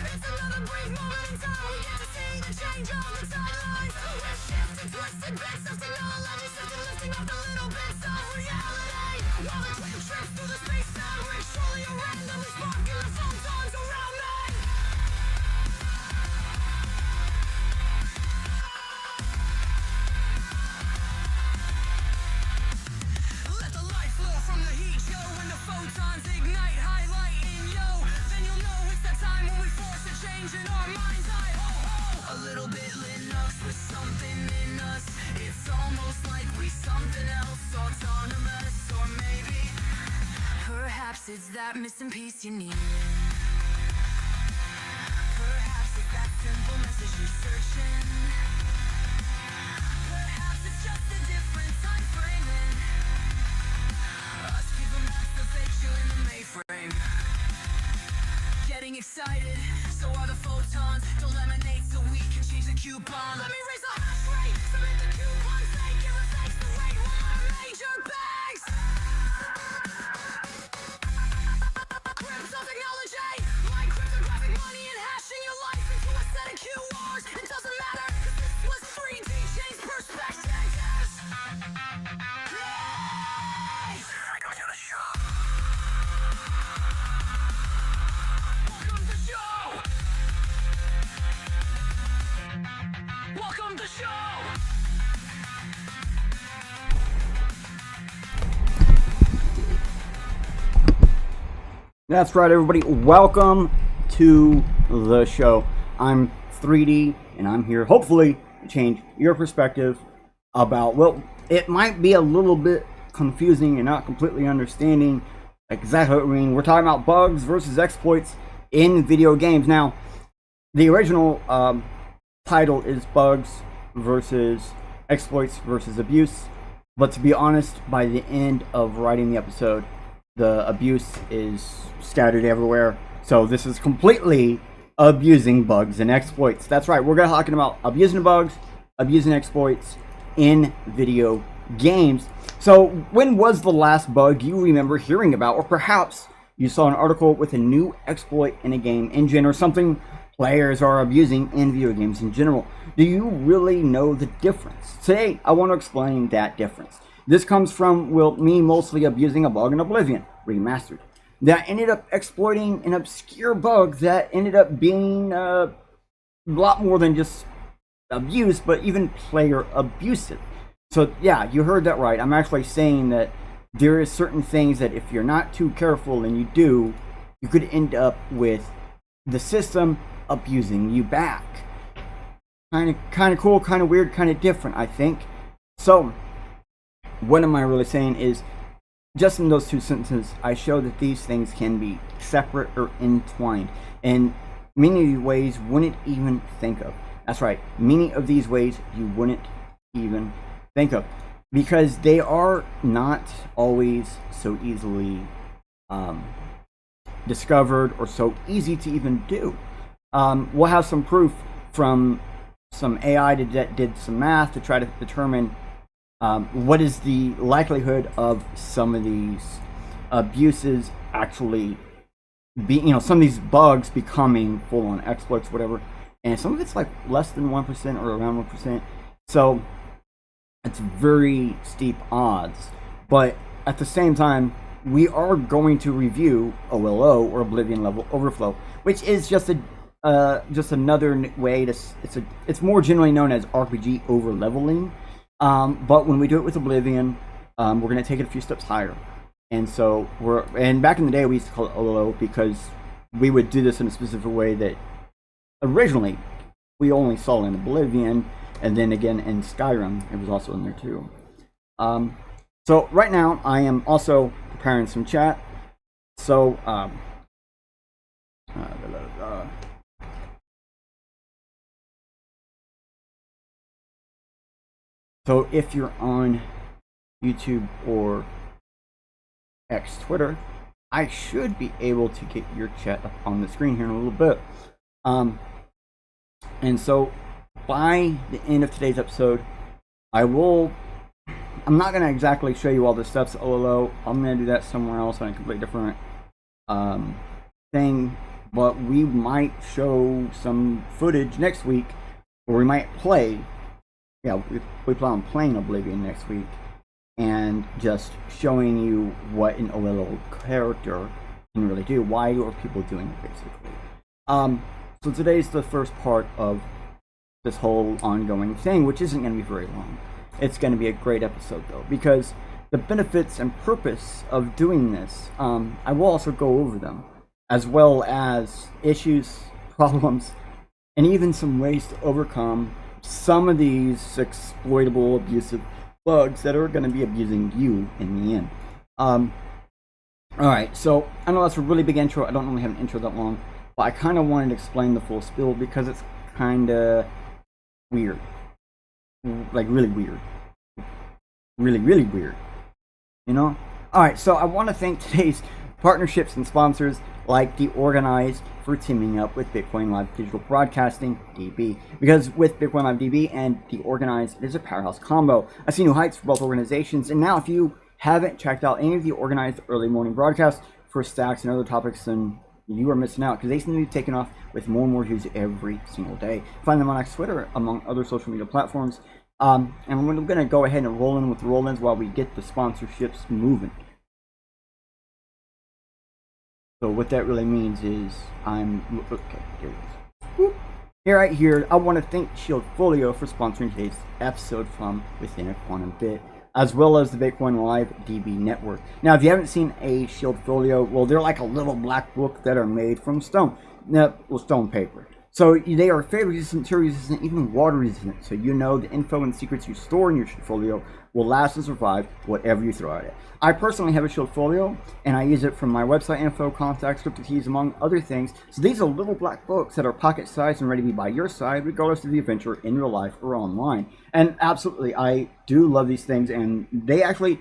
It's another brief moment in time. We get to see the change on the timelines. We're shifting, twisting bits of technology, something lifting up the little bits of reality. While the cloud drifts through the space-time, we're surely a randomly sparking the photons around me. Let the light flow from the heat show when the photons ignite, highlighting yo. Then you'll know it's that time when we force a change in our mind's eye. Ho ho! A little bit Linux with something in us. It's almost like we something else, autonomous, or maybe perhaps it's that missing piece you need. Perhaps it's that simple message you're searching. Perhaps it's just a different time framing. Us keeping back the fake chill in the mainframe. Getting excited, so are the photons. Don't laminate so we can change the coupon. Let me raise the hash rate, submit the coupon, say give us thanks the rate. One of our major bags. Crypto technology, like cryptographic money and hashing your life into a set of QRs. It doesn't matter, 'cause this was 3D change perspectives. Welcome to the show. Welcome to the show. Welcome to the show. That's right, everybody. Welcome to the show. I'm 3D, and I'm here hopefully to change your perspective about, well, it might be a little bit confusing and not completely understanding exactly what we mean. We're talking about bugs versus exploits in video games. Now, the original title is bugs versus exploits versus abuse, but to be honest, by the end of writing the episode, the abuse is scattered everywhere. So this is completely abusing bugs and exploits. That's right, we're going to be talking about abusing bugs, abusing exploits in video games. So when was the last bug you remember hearing about, or perhaps you saw an article with a new exploit in a game engine or something players are abusing in video games in general? Do you really know the difference? Today I want to explain that difference. This comes from, well, me mostly abusing a bug in Oblivion Remastered that ended up exploiting an obscure bug that ended up being a lot more than just abuse, but even player abusive. So yeah, you heard that right. I'm actually saying that there is certain things that if you're not too careful and you do, you could end up with the system abusing you back. Kind of cool, kind of weird, kind of different, I think. So what am I really saying is, just in those two sentences, I show that these things can be separate or entwined in many ways wouldn't even think of. That's right, many of these ways you wouldn't even think of, because they are not always so easily discovered or so easy to even do. We'll have some proof from some AI that did some math to try to determine what is the likelihood of some of these abuses actually be, some of these bugs becoming full-on exploits, whatever. And some of it's like less than 1% or around 1%. So it's very steep odds. But at the same time, we are going to review OLO, or Oblivion Level Overflow, which is just another way to, it's more generally known as RPG over leveling. But when we do it with Oblivion, we're going to take it a few steps higher. And so and back in the day we used to call it OLO because we would do this in a specific way that originally we only saw in Oblivion, and then again in Skyrim, it was also in there too. So right now I am also preparing some chat. So, so if you're on YouTube or X Twitter, I should be able to get your chat up on the screen here in a little bit. And so by the end of today's episode, I will I'm not going to exactly show you all the steps of OLO. I'm going to do that somewhere else on a completely different thing. But we might show some footage next week, or we might play. Yeah, we plan on playing Oblivion next week, and just showing you what an OLO character can really do. Why are people doing it, basically? So today's the first part of this whole ongoing thing, which isn't going to be very long. It's going to be a great episode, though, because the benefits and purpose of doing this, I will also go over them, as well as issues, problems, and even some ways to overcome some of these exploitable, abusive bugs that are going to be abusing you in the end. Alright, so I know that's a really big intro. I don't normally have an intro that long, but I kind of wanted to explain the full spiel because it's kind of weird. Like, really weird. Really weird. You know? Alright, so I want to thank today's partnerships and sponsors like The Organized for teaming up with Bitcoin Live Digital Broadcasting, DB. Because with Bitcoin Live DB and The Organized, it is a powerhouse combo. I see new heights for both organizations, and now if you haven't checked out any of the Organized early morning broadcasts for stacks and other topics, then you are missing out, because they seem to be taking off with more and more views every single day. Find them on X, Twitter, among other social media platforms. And we're going to go ahead and roll in with the roll-ins while we get the sponsorships moving. So what that really means is okay, here it is. Whoop. Right here, I want to thank Shieldfolio for sponsoring today's episode from Within a Quantum Bit, as well as the Bitcoin Live DB network. Now, if you haven't seen a Shieldfolio, well, they're like a little black book that are made from stone paper. So they are failure resistant, tear resistant, even water resistant. So you know the info and secrets you store in your Shieldfolio will last and survive whatever you throw at it. I personally have a Shieldfolio, and I use it from my website info, contacts, cryptocurrencies, among other things. So these are little black books that are pocket-sized and ready to be by your side, regardless of the adventure in real life or online. And absolutely, I do love these things, and they actually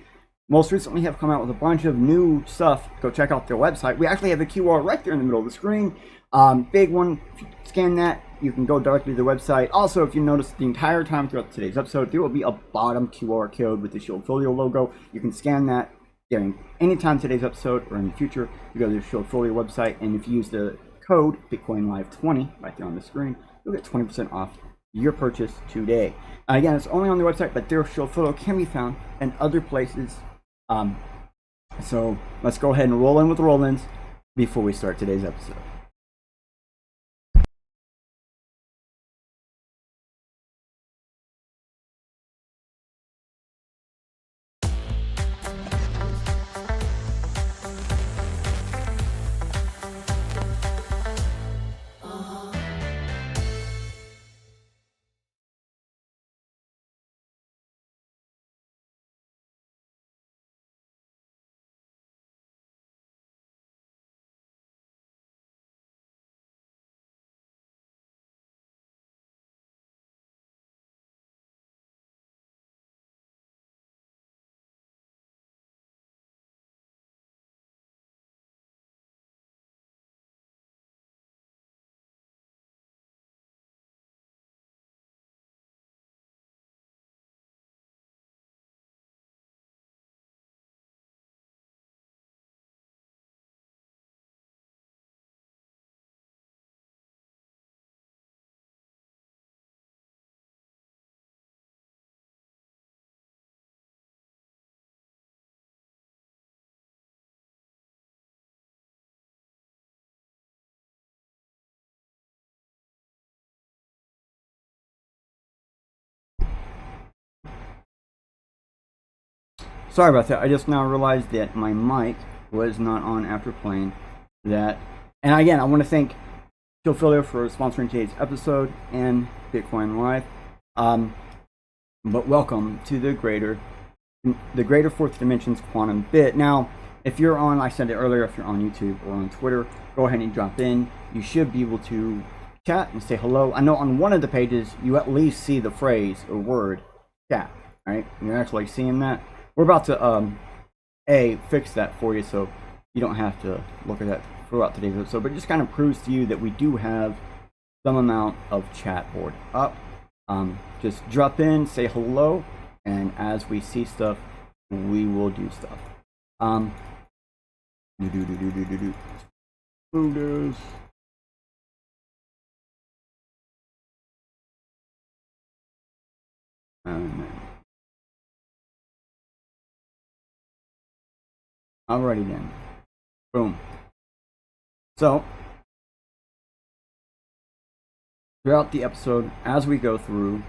most recently have come out with a bunch of new stuff. Go check out their website. We actually have a QR right there in the middle of the screen. Big one. If you scan that, you can go directly to the website. Also, if you notice the entire time throughout today's episode, there will be a bottom QR code with the Shieldfolio logo. You can scan that during any time today's episode or in the future. You go to the Shieldfolio website, and if you use the code BitcoinLive20 right there on the screen, you'll get 20% off your purchase today. Again, it's only on the website, but their Shieldfolio can be found in other places. So let's go ahead and roll in with the roll-ins before we start today's episode. Sorry about that. I just now realized that my mic was not on after playing that. And again, I want to thank Shieldfolio for sponsoring today's episode and Bitcoin Live. But welcome to the greater fourth dimensions quantum bit. Now, if you're on, I said it earlier, if you're on YouTube or on Twitter, go ahead and jump in. You should be able to chat and say hello. I know on one of the pages you at least see the phrase or word chat. Right? You're actually seeing that. We're about to fix that for you, so you don't have to look at that throughout today's episode, but it just kind of proves to you that we do have some amount of chat board up. Just drop in, say hello, and as we see stuff, we will do stuff. Folders. Alrighty then. Boom. So, throughout the episode, as we go through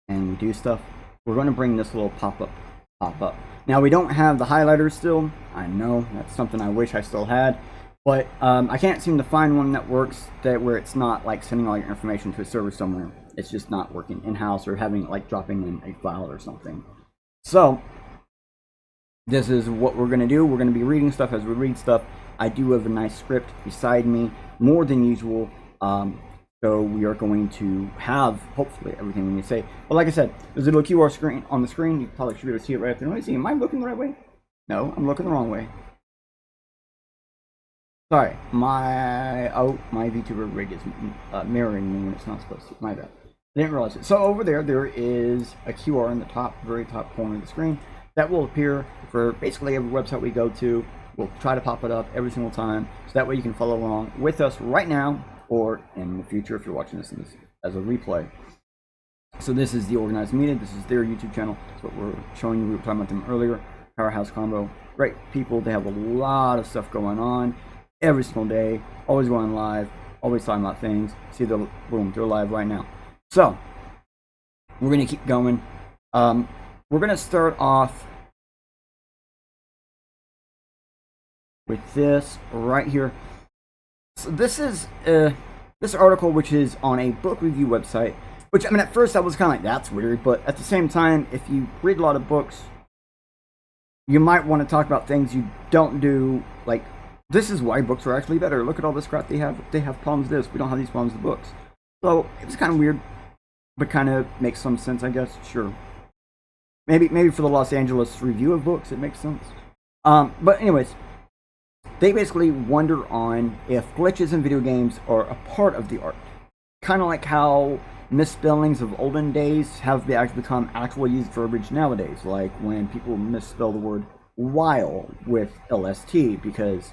and we do stuff, we're going to bring this little pop up. Now, we don't have the highlighters still. I know, that's something I wish I still had. But I can't seem to find one that works where it's not like sending all your information to a server somewhere. It's just not working in-house or having like dropping in a file or something. So, this is what we're going to do. We're going to be reading stuff as we read stuff. I do have a nice script beside me, more than usual. So we are going to have, hopefully, everything we need to say. But like I said, there's a little QR screen on the screen. You probably should be able to see it right there. Let me see. Am I looking the right way? No, I'm looking the wrong way. Sorry. My VTuber rig is mirroring me when it's not supposed to. My bad. I didn't realize it. So over there is a QR in the top, very top corner of the screen. That will appear for basically every website we go to. We'll try to pop it up every single time, so that way you can follow along with us right now or in the future if you're watching this as a replay. So this is the Organized Media. This is their YouTube channel. That's what we're showing you. We were talking about them earlier. Powerhouse Combo. Great people. They have a lot of stuff going on every single day. Always going live. Always talking about things. See, the boom, they're live right now. So we're going to keep going. We're going to start off with this right here. So this is this article, which is on a book review website, which, I mean, at first I was kind of like, that's weird, but at the same time, if you read a lot of books, you might want to talk about things you don't do. Like, this is why books are actually better. Look at all this crap they have. They have problems with this. We don't have these problems with books. So it was kind of weird, but kind of makes some sense, I guess. Sure. Maybe for the Los Angeles Review of Books, it makes sense. But anyways, they basically wonder on if glitches in video games are a part of the art. Kind of like how misspellings of olden days have become actual used verbiage nowadays. Like when people misspell the word while with LST because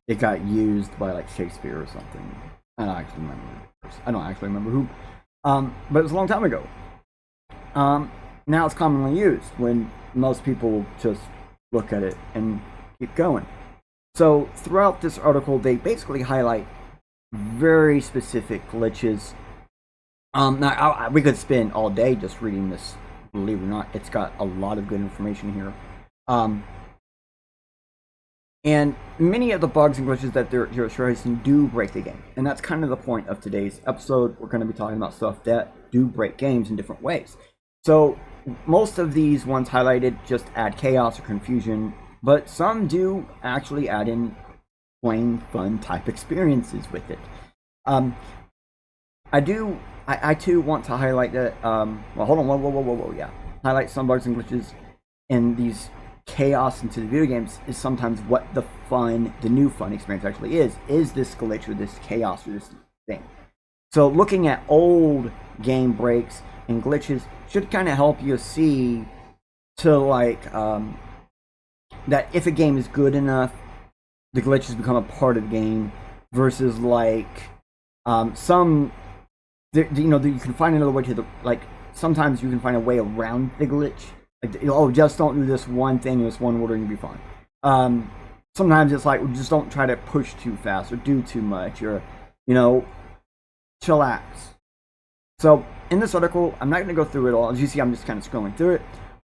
it got used by like Shakespeare or something. I don't actually remember who. But it was a long time ago. Now it's commonly used when most people just look at it and keep going. So throughout this article, they basically highlight very specific glitches. Now we could spend all day just reading this. Believe it or not, it's got a lot of good information here. And many of the bugs and glitches that they're showcasing do break the game. And that's kind of the point of today's episode. We're going to be talking about stuff that do break games in different ways. So most of these ones highlighted just add chaos or confusion, but some do actually add in plain fun type experiences with it. I too want to highlight that, well, hold on, whoa, yeah. Highlight some bugs and glitches in these chaos into the video games is sometimes what the new fun experience actually is. Is this glitch or this chaos or this thing? So looking at old game breaks and glitches should kind of help you see to like that if a game is good enough, the glitches become a part of the game versus like you can find another way to sometimes you can find a way around the glitch. Like, oh, just don't do this one thing in this one order and you'll be fine. Sometimes it's like, just don't try to push too fast or do too much or, chillax. So in this article, I'm not going to go through it all. As you see, I'm just kind of scrolling through it.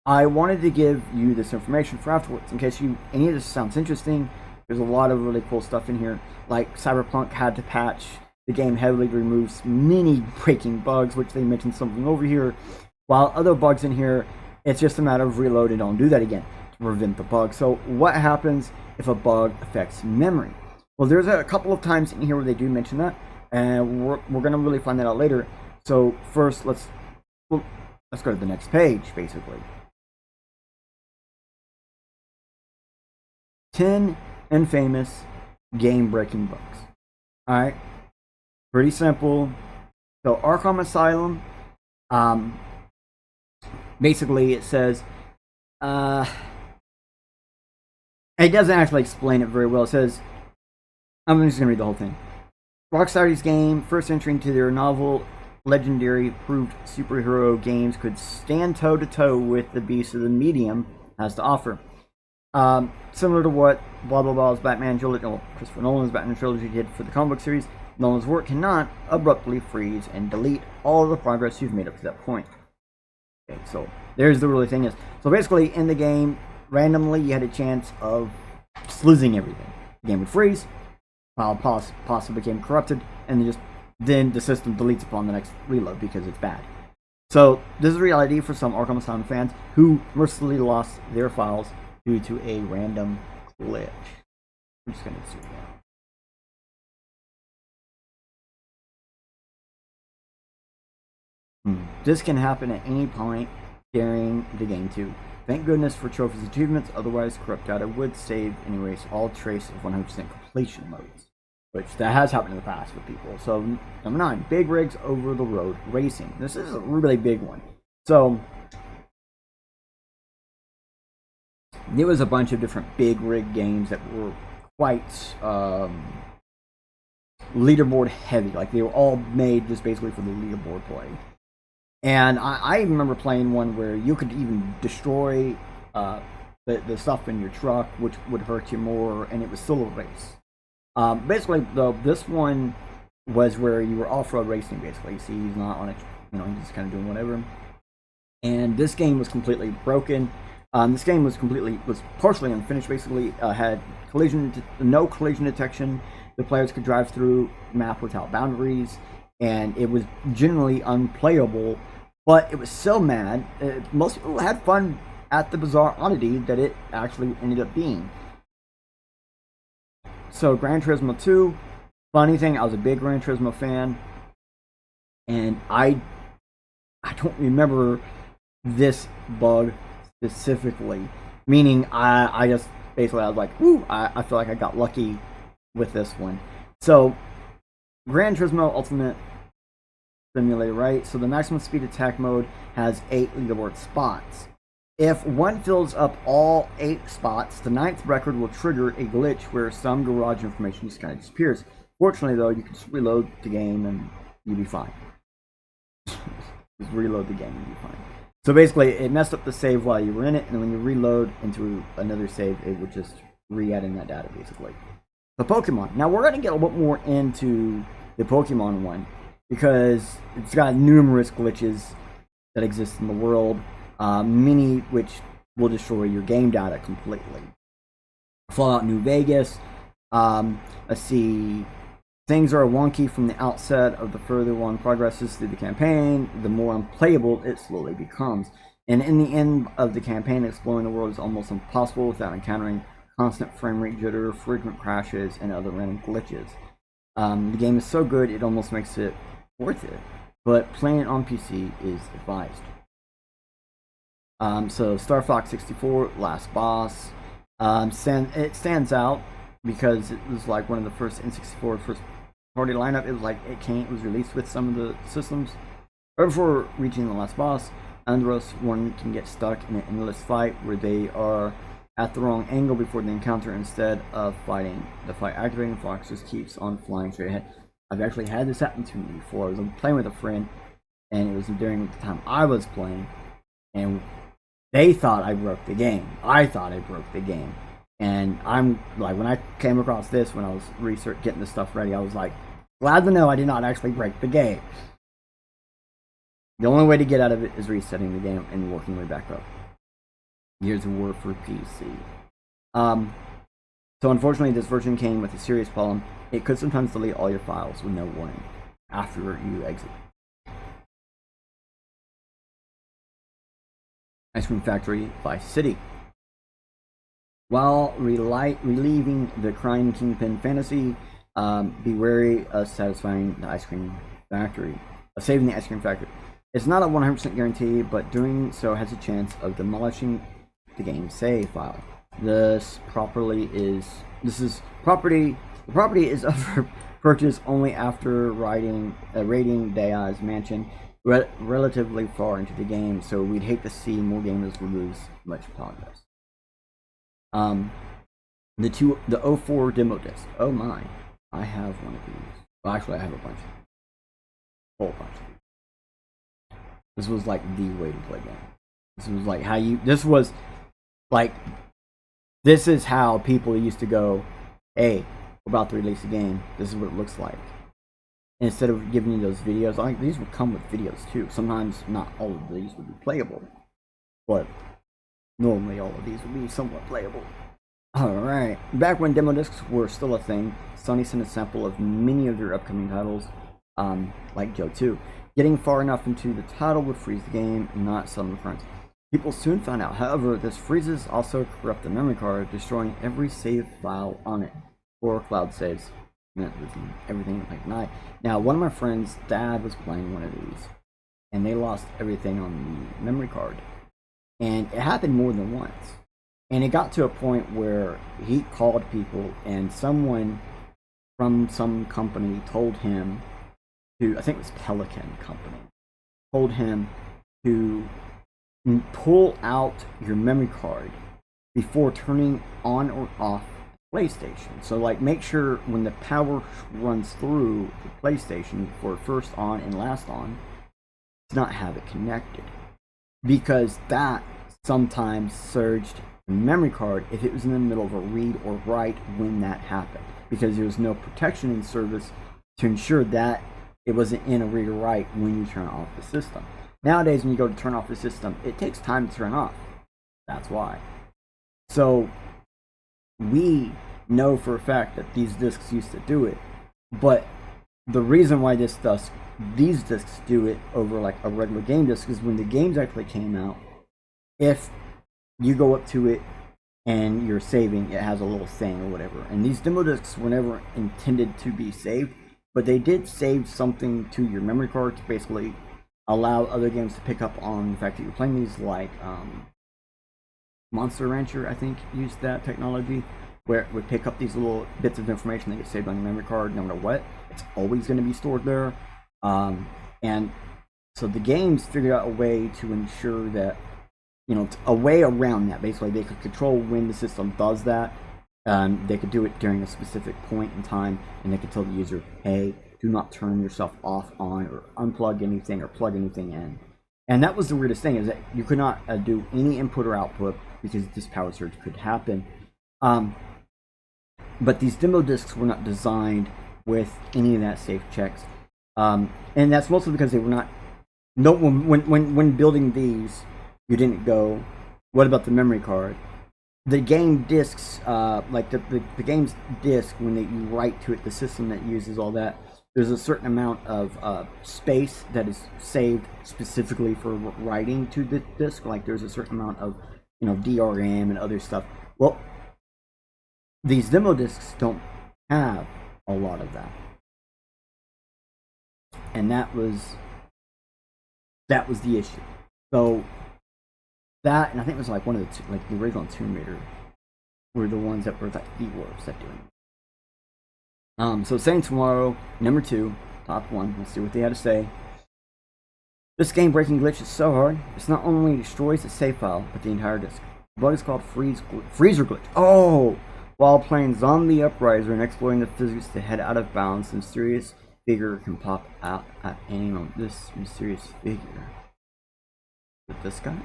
I wanted to give you this information for afterwards in case any of this sounds interesting. There's a lot of really cool stuff in here. Like Cyberpunk had to patch the game heavily to remove many breaking bugs, which they mentioned something over here. While other bugs in here, it's just a matter of reload and don't do that again to prevent the bug. So what happens if a bug affects memory? Well, there's a couple of times in here where they do mention that, and we're going to really find that out later. So first, let's go to the next page, basically. 10 infamous game-breaking bugs. Alright? Pretty simple. So Arkham Asylum, basically it says, it doesn't actually explain it very well. It says, I'm just gonna read the whole thing. Rockstar's game, first entry into their novel, legendary proved superhero games, could stand toe to toe with the beast of the medium has to offer. Similar to what blah blah blah's Batman trilogy, Christopher Nolan's Batman trilogy did for the comic book series, Nolan's work cannot abruptly freeze and delete all of the progress you've made up to that point. Okay, so there's the really thing is. So basically, in the game, randomly you had a chance of just losing everything. The game would freeze, file possibly became corrupted, and then the system deletes upon the next reload because it's bad. So this is reality for some Arkham Asylum fans who mercilessly lost their files due to a random glitch. I'm just gonna zoom out. This can happen at any point during the game too. Thank goodness for trophies achievements, otherwise corrupt data would save and erase all trace of 100% completion modes. Which that has happened in the past with people. So number 9, big rigs over the road racing. This is a really big one. So there was a bunch of different big rig games that were quite leaderboard heavy. Like they were all made just basically for the leaderboard play. And I remember playing one where you could even destroy the stuff in your truck, which would hurt you more, and it was still a race. Basically, though, this one was where you were off-road racing. Basically, you see, he's not on it. He's just kind of doing whatever. And this game was completely broken. This game was partially unfinished. Basically, had no collision detection. The players could drive through the map without boundaries, and it was generally unplayable. But it was so mad. Most people had fun at the bizarre oddity that it actually ended up being. So Gran Turismo 2, funny thing, I was a big Gran Turismo fan, and I don't remember this bug specifically, meaning I just basically I was like, ooh, I feel like I got lucky with this one. So Gran Turismo Ultimate Simulator, right? So the maximum speed attack mode has 8 leaderboard spots. If one fills up all 8 spots, the 9th record will trigger a glitch where some garage information just kind of disappears. Fortunately, though, you can just reload the game and you'll be fine. Just reload the game and you'll be fine. So basically, it messed up the save while you were in it, and when you reload into another save, it would just re-add in that data, basically. The Pokemon. Now, we're going to get a little bit more into the Pokemon one, because it's got numerous glitches that exist in the world. Many which will destroy your game data completely. Fallout New Vegas. Let's see. Things are wonky from the outset. Of the further one progresses through the campaign, the more unplayable it slowly becomes. And in the end of the campaign, exploring the world is almost impossible without encountering constant frame rate jitter, frequent crashes, and other random glitches. The game is so good it almost makes it worth it, but playing it on PC is advised. So Star Fox 64, last boss. It stands out because it was like one of the first N64 first party lineup. It was like it was released with some of the systems. Right before reaching the last boss, Andros one can get stuck in an endless fight where they are at the wrong angle before the encounter. Instead of fighting the fight activating, Fox just keeps on flying straight ahead. I've actually had this happen to me before. I was playing with a friend, and it was during the time I was playing, and they thought I broke the game. I thought I broke the game. And I'm like, when I came across this, when I was getting this stuff ready, I was like, glad to know I did not actually break the game. The only way to get out of it is resetting the game and working way back up. Gears of War for PC. So unfortunately, this version came with a serious problem. It could sometimes delete all your files with no warning after you exit. Ice Cream Factory Vice City. While relieving the crime kingpin fantasy, be wary of satisfying the ice cream factory, of saving the ice cream factory. It's not a 100% guarantee, but doing so has a chance of demolishing the game's save file. The property is up for purchase only after raiding Daya's mansion. relatively far into the game, so we'd hate to see more gamers lose much progress. The 04 demo disc. Oh my, I have one of these. Well, actually, I have a bunch. A whole bunch of these. This was like the way to play game. This was like how you. This was like. This is how people used to go, hey, we're about to release a game. This is what it looks like. Instead of giving you those videos, like these would come with videos too. Sometimes not all of these would be playable, but normally all of these would be somewhat playable. Alright, back when demo discs were still a thing, Sony sent a sample of many of their upcoming titles, like Joe 2. Getting far enough into the title would freeze the game and not some friends. People soon found out, however, this freezes also corrupt the memory card, destroying every save file on it, or cloud saves. Everything like night. Now, one of my friends' dad was playing one of these, and they lost everything on the memory card. And it happened more than once. And it got to a point where he called people, and someone from some company told him to, I think it was Pelican Company, told him to pull out your memory card before turning on or off PlayStation. So like make sure when the power runs through the PlayStation for first on and last on, to not have it connected, because that sometimes surged the memory card if it was in the middle of a read or write when that happened, because there was no protection in service to ensure that it wasn't in a read or write when you turn off the system. Nowadays when you go to turn off the system, it takes time to turn off. That's why. So we know for a fact that these discs used to do it, but the reason why these discs do it over like a regular game disc is when the games actually came out, if you go up to it and you're saving, it has a little thing or whatever. And these demo discs were never intended to be saved, but they did save something to your memory card to basically allow other games to pick up on the fact that you're playing these, like Monster Rancher, I think, used that technology, where it would pick up these little bits of information that get saved on your memory card no matter what. It's always going to be stored there. And so the games figured out a way to ensure that, you know, a way around that. Basically, they could control when the system does that. They could do it during a specific point in time, and they could tell the user, hey, do not turn yourself off, on, or unplug anything, or plug anything in. And that was the weirdest thing, is that you could not do any input or output, because this power surge could happen. But these demo discs were not designed with any of that safe checks. And that's mostly because they were not... No, when building these, you didn't go, what about the memory card? The game discs, like the game's disc, when you write to it, the system that uses all that, there's a certain amount of space that is saved specifically for writing to the disc. Like there's a certain amount of, you know, DRM and other stuff. Well, these demo discs don't have a lot of that, and that was the issue. So that, and I think it was like one of the two, like the original Tomb Raider, were the ones that were like the worst at doing it. So saying tomorrow, number 2, top 1. Let's see what they had to say. This game breaking glitch is so hard. It's not only destroys the save file, but the entire disk. The bug is called freezer glitch. Oh, while playing Zombie Uprising and exploring the physics to head out of bounds, a mysterious figure can pop out at any moment. This mysterious figure. Is it this guy?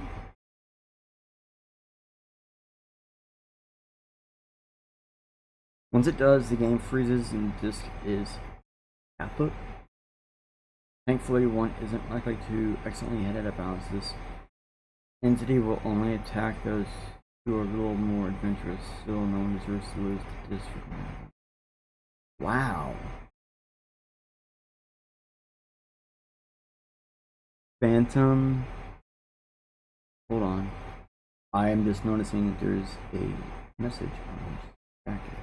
Once it does, the game freezes and the disk is kaput. Thankfully, one isn't likely to accidentally head out of bounds. This entity will only attack those who are a little more adventurous. Still, no one deserves to lose the disk. Wow. Phantom. Hold on. I am just noticing that there's a message on this packet.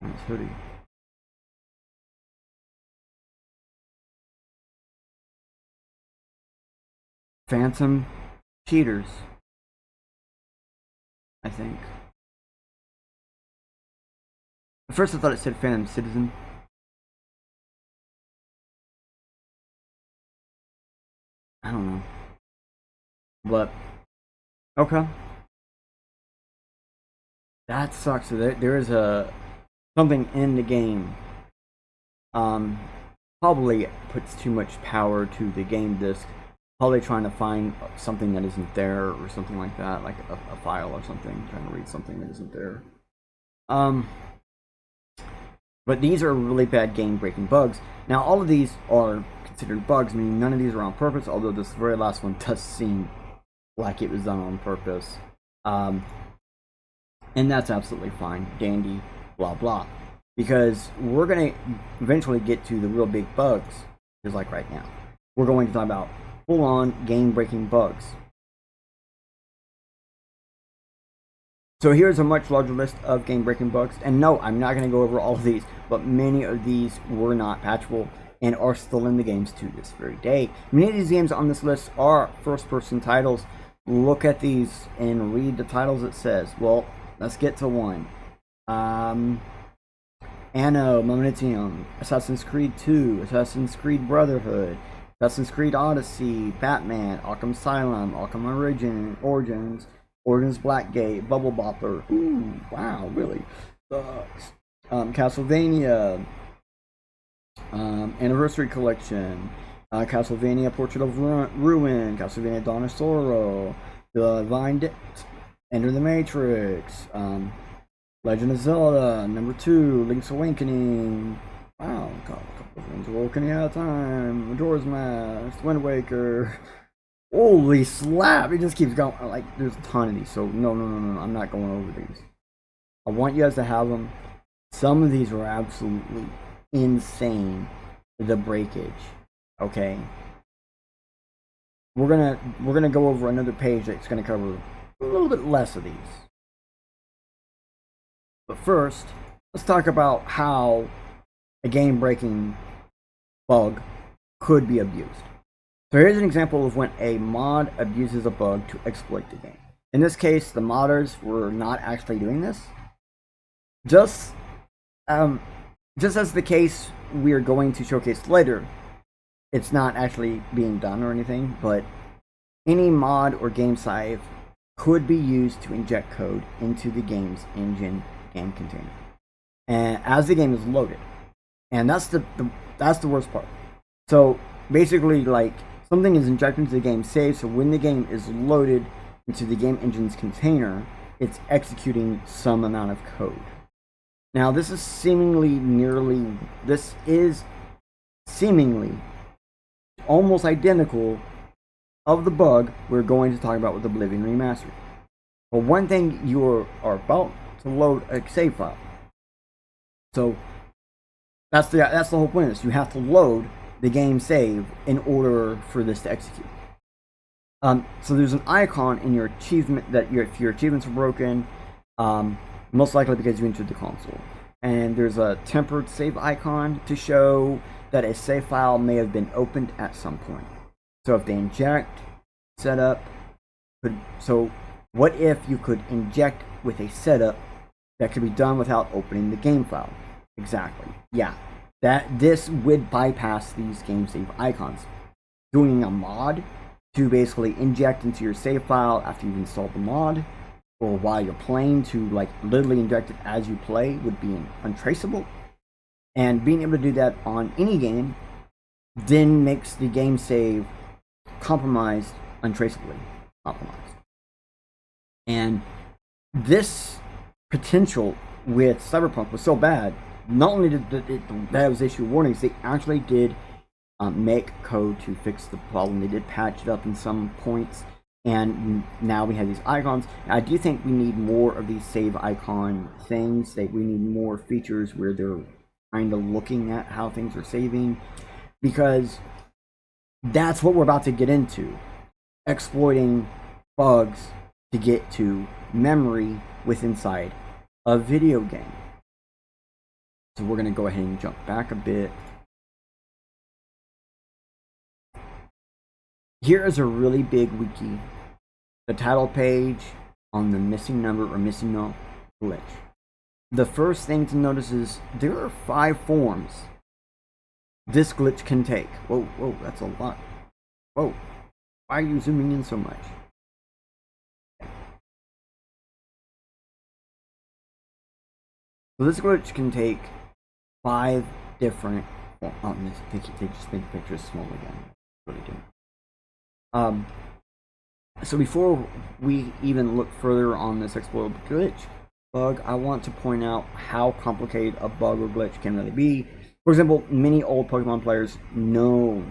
Nice hoodie. Phantom cheaters, I think. At first I thought it said Phantom Citizen. I don't know. But, okay. That sucks. So there is something in the game. Probably puts too much power to the game disk. Probably trying to find something that isn't there or something like that, like a file or something, trying to read something that isn't there. But these are really bad game-breaking bugs. Now, all of these are considered bugs, meaning none of these are on purpose, although this very last one does seem like it was done on purpose. And that's absolutely fine, dandy, blah blah. Because we're going to eventually get to the real big bugs, just like right now. We're going to talk about full-on game-breaking bugs. So here's a much larger list of game-breaking bugs. And no, I'm not going to go over all of these, but many of these were not patchable and are still in the games to this very day. Many of these games on this list are first-person titles. Look at these and read the titles it says. Well, let's get to one. Anno, Momentum, Assassin's Creed 2, Assassin's Creed Brotherhood, Assassin's Creed Odyssey, Batman, Arkham Asylum, Arkham Origins, Blackgate, Bubble Bopper. Ooh, wow, really? Sucks. Castlevania, Anniversary Collection, Castlevania Portrait of Ruin, Castlevania Dawn of Sorrow, The Divine Debt, Enter the Matrix, Legend of Zelda, number 2, Link's Awakening. Wow, a couple of things. Awakening Out of Time, Majora's Mask, Wind Waker. Holy slap! It just keeps going. Like, there's a ton of these. So no, I'm not going over these. I want you guys to have them. Some of these are absolutely insane. The breakage. Okay. We're gonna go over another page that's gonna cover a little bit less of these. But first, let's talk about how a game-breaking bug could be abused. So here's an example of when a mod abuses a bug to exploit the game. In this case, the modders were not actually doing this. Just as the case we are going to showcase later, it's not actually being done or anything, but any mod or game save could be used to inject code into the game's engine and container, and as the game is loaded. And that's the worst part. So basically, like, something is injected into the game save, so when the game is loaded into the game engine's container, it's executing some amount of code. Now this is seemingly almost identical of the bug we're going to talk about with Oblivion Remastered. But one thing you are about to load a save file. So that's the whole point of this. You have to load the game save in order for this to execute. So there's an icon in your achievement that if your achievements are broken, most likely because you entered the console. And there's a tempered save icon to show that a save file may have been opened at some point. So if they inject, setup, so what if you could inject with a setup that could be done without opening the game file? Exactly. Yeah. This would bypass these game save icons. Doing a mod to basically inject into your save file after you've installed the mod, or while you're playing to like literally inject it as you play, would be untraceable. And being able to do that on any game then makes the game save compromised, untraceably compromised. And this potential with Cyberpunk was so bad. Not only did that was issue warnings, they actually did make code to fix the problem. They did patch it up in some points, and now we have these icons. I do think we need more of these save icon things. That we need more features where they're kind of looking at how things are saving, because that's what we're about to get into. Exploiting bugs to get to memory inside a video game. So we're going to go ahead and jump back a bit. Here is a really big wiki. The title page on the missing number or missing null glitch. the first thing to notice is there are 5 forms this glitch can take. Whoa, whoa, that's a lot. Whoa, why are you zooming in so much? So this glitch can take 5 different forms. Oh, they just make the pictures small again. Really do. So before we even look further on this exploitable glitch bug, I want to point out how complicated a bug or glitch can really be. For example, many old Pokemon players know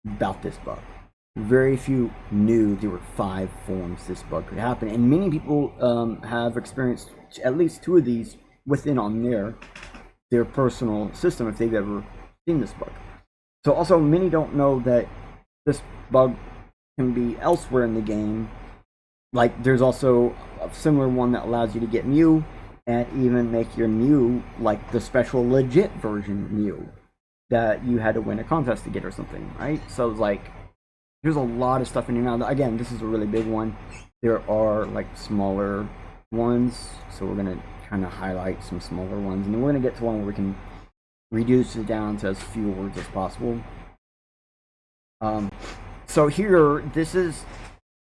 about this bug. Very few knew there were 5 forms this bug could happen, and many people have experienced at least 2 of these within on their personal system if they've ever seen this bug. So also, many don't know that this bug can be elsewhere in the game. Like, there's also a similar one that allows you to get Mew and even make your Mew like the special legit version Mew that you had to win a contest to get or something, right? So it's like, there's a lot of stuff in here now. Again, this is a really big one. There are like smaller ones, so we're gonna kind of highlight some smaller ones, and then we're gonna get to one where we can reduce it down to as few words as possible. So here, this is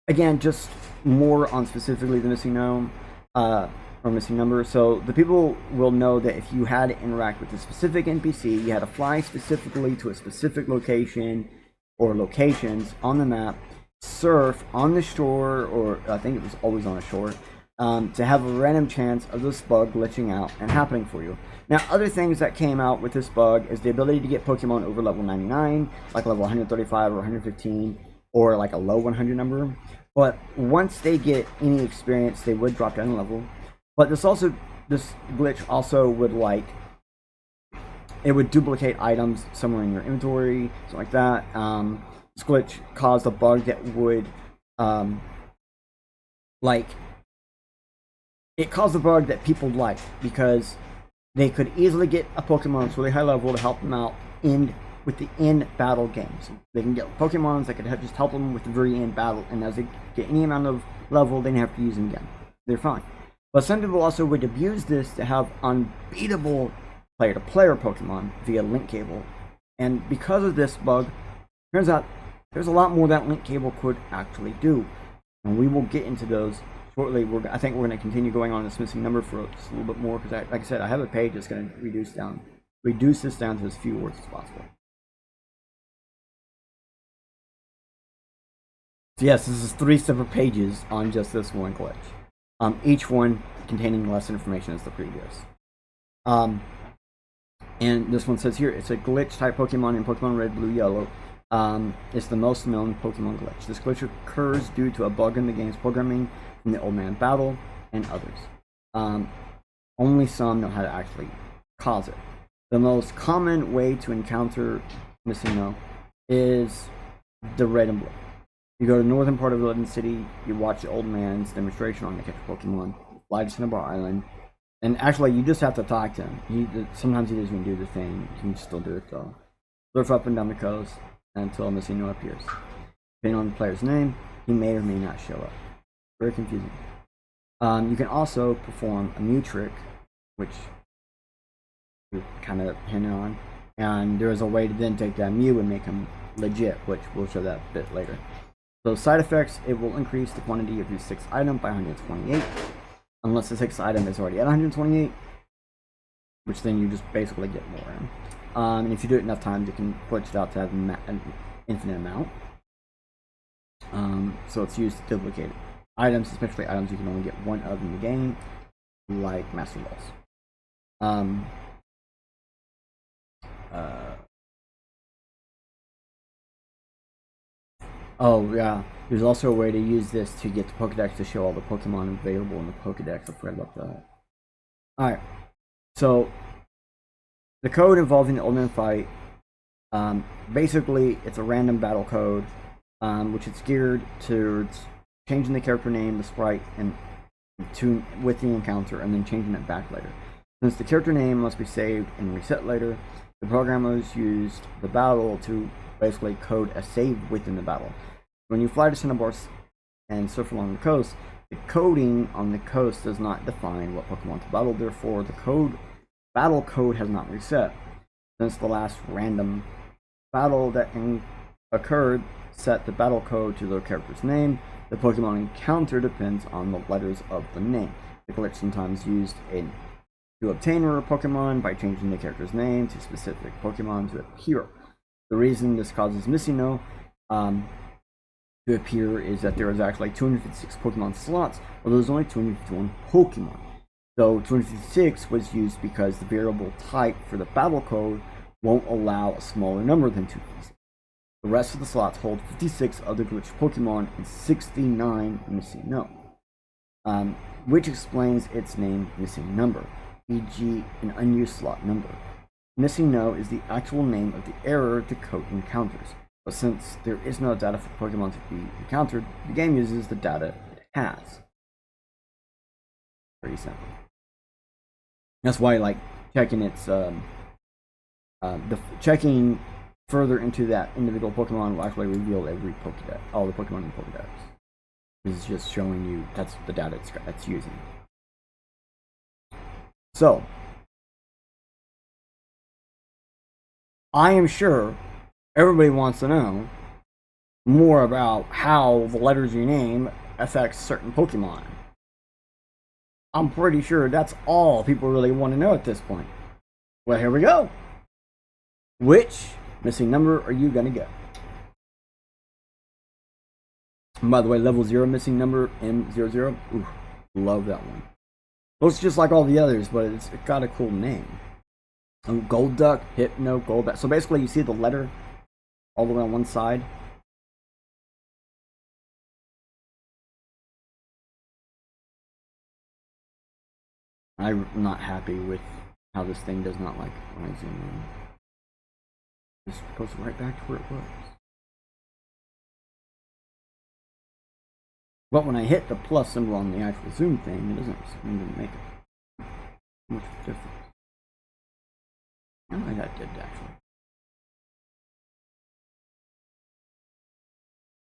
again just more on specifically the missing gnome or missing number. So the people will know that if you had to interact with a specific NPC, you had to fly specifically to a specific location or locations on the map, surf on the shore, or I think it was always on a shore, to have a random chance of this bug glitching out and happening for you. Now, other things that came out with this bug is the ability to get Pokemon over level 99, like level 135 or 115, or like a low 100 number. But once they get any experience, they would drop down a level. But this glitch also would it would duplicate items somewhere in your inventory, something like that. This glitch caused a bug that would it caused a bug that people liked, because they could easily get a Pokemon that's really high level to help them out with the end battle games. They can get Pokemons that could just help them with the very end battle, and as they get any amount of level, they don't have to use them again. They're fine. But some people also would abuse this to have unbeatable player-to-player Pokemon via link cable. And because of this bug, turns out there's a lot more that link cable could actually do. And we will get into those shortly. I think we're going to continue going on this missing number for just a little bit more, because like I said, I have a page that's going to reduce this down to as few words as possible. So yes, this is 3 separate pages on just this one glitch. Each one containing less information as the previous. And this one says here, it's a glitch type Pokemon in Pokemon Red, Blue, Yellow. It's the most known Pokemon glitch. This glitch occurs due to a bug in the game's programming from the Old Man Battle and others. Only some know how to actually cause it. The most common way to encounter missing no is the red and blue. You go to the northern part of the London City, you watch the old man's demonstration on the catch Pokemon, fly to Cinnabar Island, and actually you just have to talk to him. Sometimes he doesn't even do the thing, you can still do it though. Surf up and down the coast until a missing no appears. Depending on the player's name, he may or may not show up. Very confusing. You can also perform a Mew trick, which we kind of hinted on, and there is a way to then take that Mew and make him legit, which we'll show that a bit later. So side effects, it will increase the quantity of your 6th item by 128, unless the 6th item is already at 128, which then you just basically get more in. And if you do it enough times, it can push it out to have an infinite amount. So it's used to duplicate items, especially items you can only get one of in the game, like Master Balls. Oh yeah, there's also a way to use this to get the Pokedex to show all the Pokemon available in the Pokedex. I forgot about that. Alright, so the code involving the Old Man fight, basically it's a random battle code, which is geared towards changing the character name, the sprite, and with the encounter, and then changing it back later. Since the character name must be saved and reset later, the programmers used the battle to basically code a save within the battle. When you fly to Cinnabar and surf along the coast, The coding on the coast does not define what Pokemon to battle, therefore the battle code has not reset. Since the last random battle that occurred set the battle code to the character's name, the Pokemon encounter depends on the letters of the name. The glitch sometimes used to obtain rare Pokemon by changing the character's name to specific Pokemon to appear. The reason this causes Missing No to appear is that there is actually 256 Pokemon slots, although there's only 251 Pokemon. So 256 was used because the variable type for the battle code won't allow a smaller number than 256. The rest of the slots hold 56 other glitched Pokemon and 69 Missing No, which explains its name Missing Number, e.g. an unused slot number. Missing No is the actual name of the error the code encounters, but since there is no data for Pokemon to be encountered, the game uses the data it has. Pretty simple. That's why, like, checking its checking further into that individual Pokemon will actually reveal every Pokédex, all the Pokemon in the Pokédex. This is just showing you that's the data it's using. So, I am sure everybody wants to know more about how the letters of your name affects certain Pokemon. I'm pretty sure that's all people really want to know at this point. Well, here we go. Which missing number are you gonna get? And by the way, level 0 missing number, M00. Ooh, love that one. Looks just like all the others, but it's got a cool name. Gold Duck, Hypno, Gold Duck. So basically, you see the letter all the way on one side. I'm not happy with how this thing does not like when I zoom in. Just goes right back to where it was. But when I hit the plus symbol on the actual zoom thing, it doesn't seem to make it much difference. I don't think that did actually.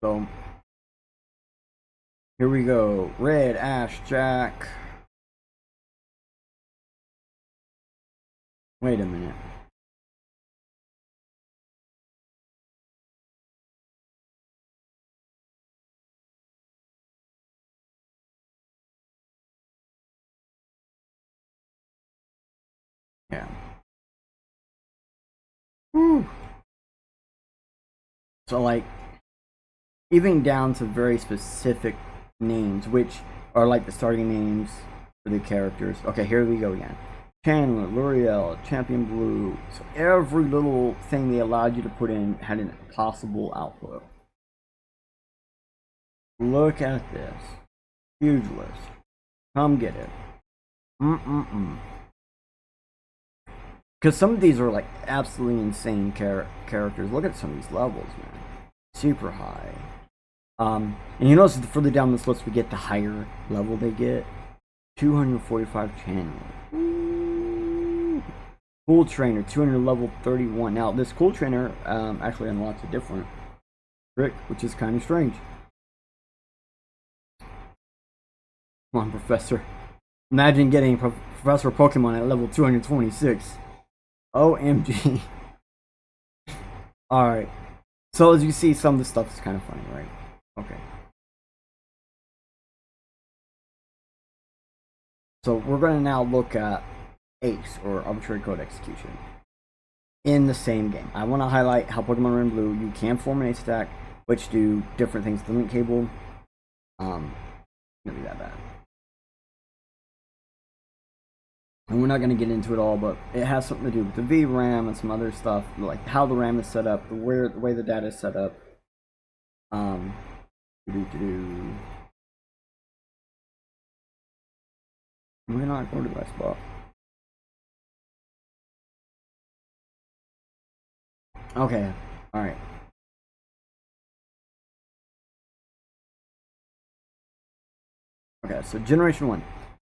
So here we go. Red, Ash, Jack. Wait a minute. Yeah. Whew. So like, even down to very specific names, which are like the starting names for the characters. Okay, here we go again. Chandler, L'Oreal, Champion Blue. So every little thing they allowed you to put in had a possible output. Look at this. Huge list. Come get it. Because some of these are like absolutely insane characters. Look at some of these levels, man. Super high. And you notice the further down this list we get, the higher level they get. 245 Chandler. Cool Trainer, 200 level 31. Now, this Cool Trainer actually unlocks a different trick, which is kind of strange. Come on, Professor. Imagine getting Professor Pokemon at level 226. OMG. Alright. So, as you see, some of this stuff is kind of funny, right? Okay. So, we're going to now look at ACE, or Arbitrary Code Execution, in the same game. I want to highlight how Pokemon Red and Blue, you can form an ACE stack, which do different things to the link cable. Not be that bad. And we're not going to get into it all, but it has something to do with the VRAM and some other stuff, like how the RAM is set up, the way the data is set up. We're not going to that spot. Okay, alright. Okay, so Generation 1.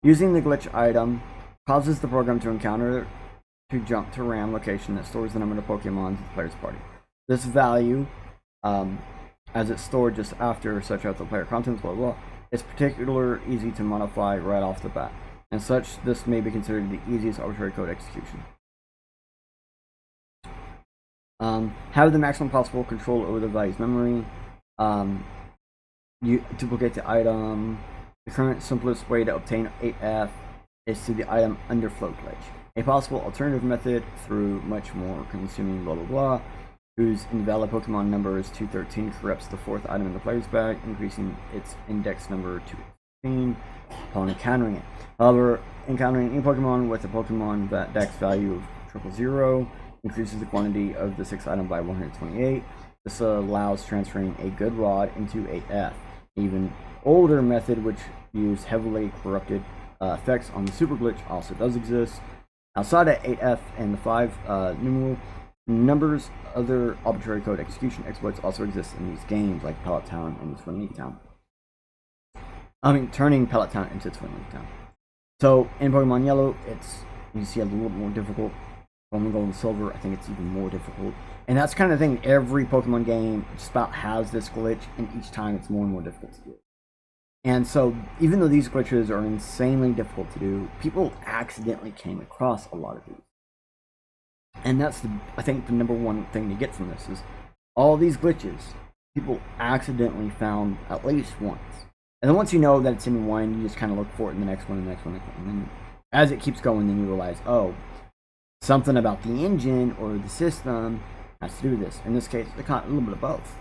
Using the glitch item causes the program to jump to RAM location that stores the number of Pokemon to the player's party. This value, as it's stored just after such as the player contents, blah blah, It's particularly easy to modify right off the bat. As such, this may be considered the easiest arbitrary code execution. Have the maximum possible control over the value's memory. You duplicate the item. The current simplest way to obtain 8F is through the item underflow glitch. A possible alternative method through much more consuming blah blah blah, whose invalid Pokemon number is 213 corrupts the 4th item in the player's bag, increasing its index number to 15 upon encountering it. However, encountering any Pokemon with a Pokemon that dex value of 000 increases the quantity of the 6th item by 128. This allows transferring a good rod into 8F. An even older method, which used heavily corrupted effects on the super glitch, also does exist. Outside of 8F and the 5 numeral numbers, other arbitrary code execution exploits also exist in these games, like Pallet Town and Twin Leaf Town. Turning Pallet Town into Twin Leaf Town. So in Pokemon Yellow, it's, you see, a little more difficult. Pokemon Gold and Silver, I think it's even more difficult. And that's kind of the thing, every Pokemon game just about has this glitch, and each time it's more and more difficult to do. And so, even though these glitches are insanely difficult to do, people accidentally came across a lot of these. And that's, I think, the number one thing to get from this is all these glitches, people accidentally found at least once. And then once you know that it's in one, you just kind of look for it in the next one, and the next one, and the next one. And then as it keeps going, then you realize, oh, something about the engine or the system has to do with this. In this case, they caught a little bit of both.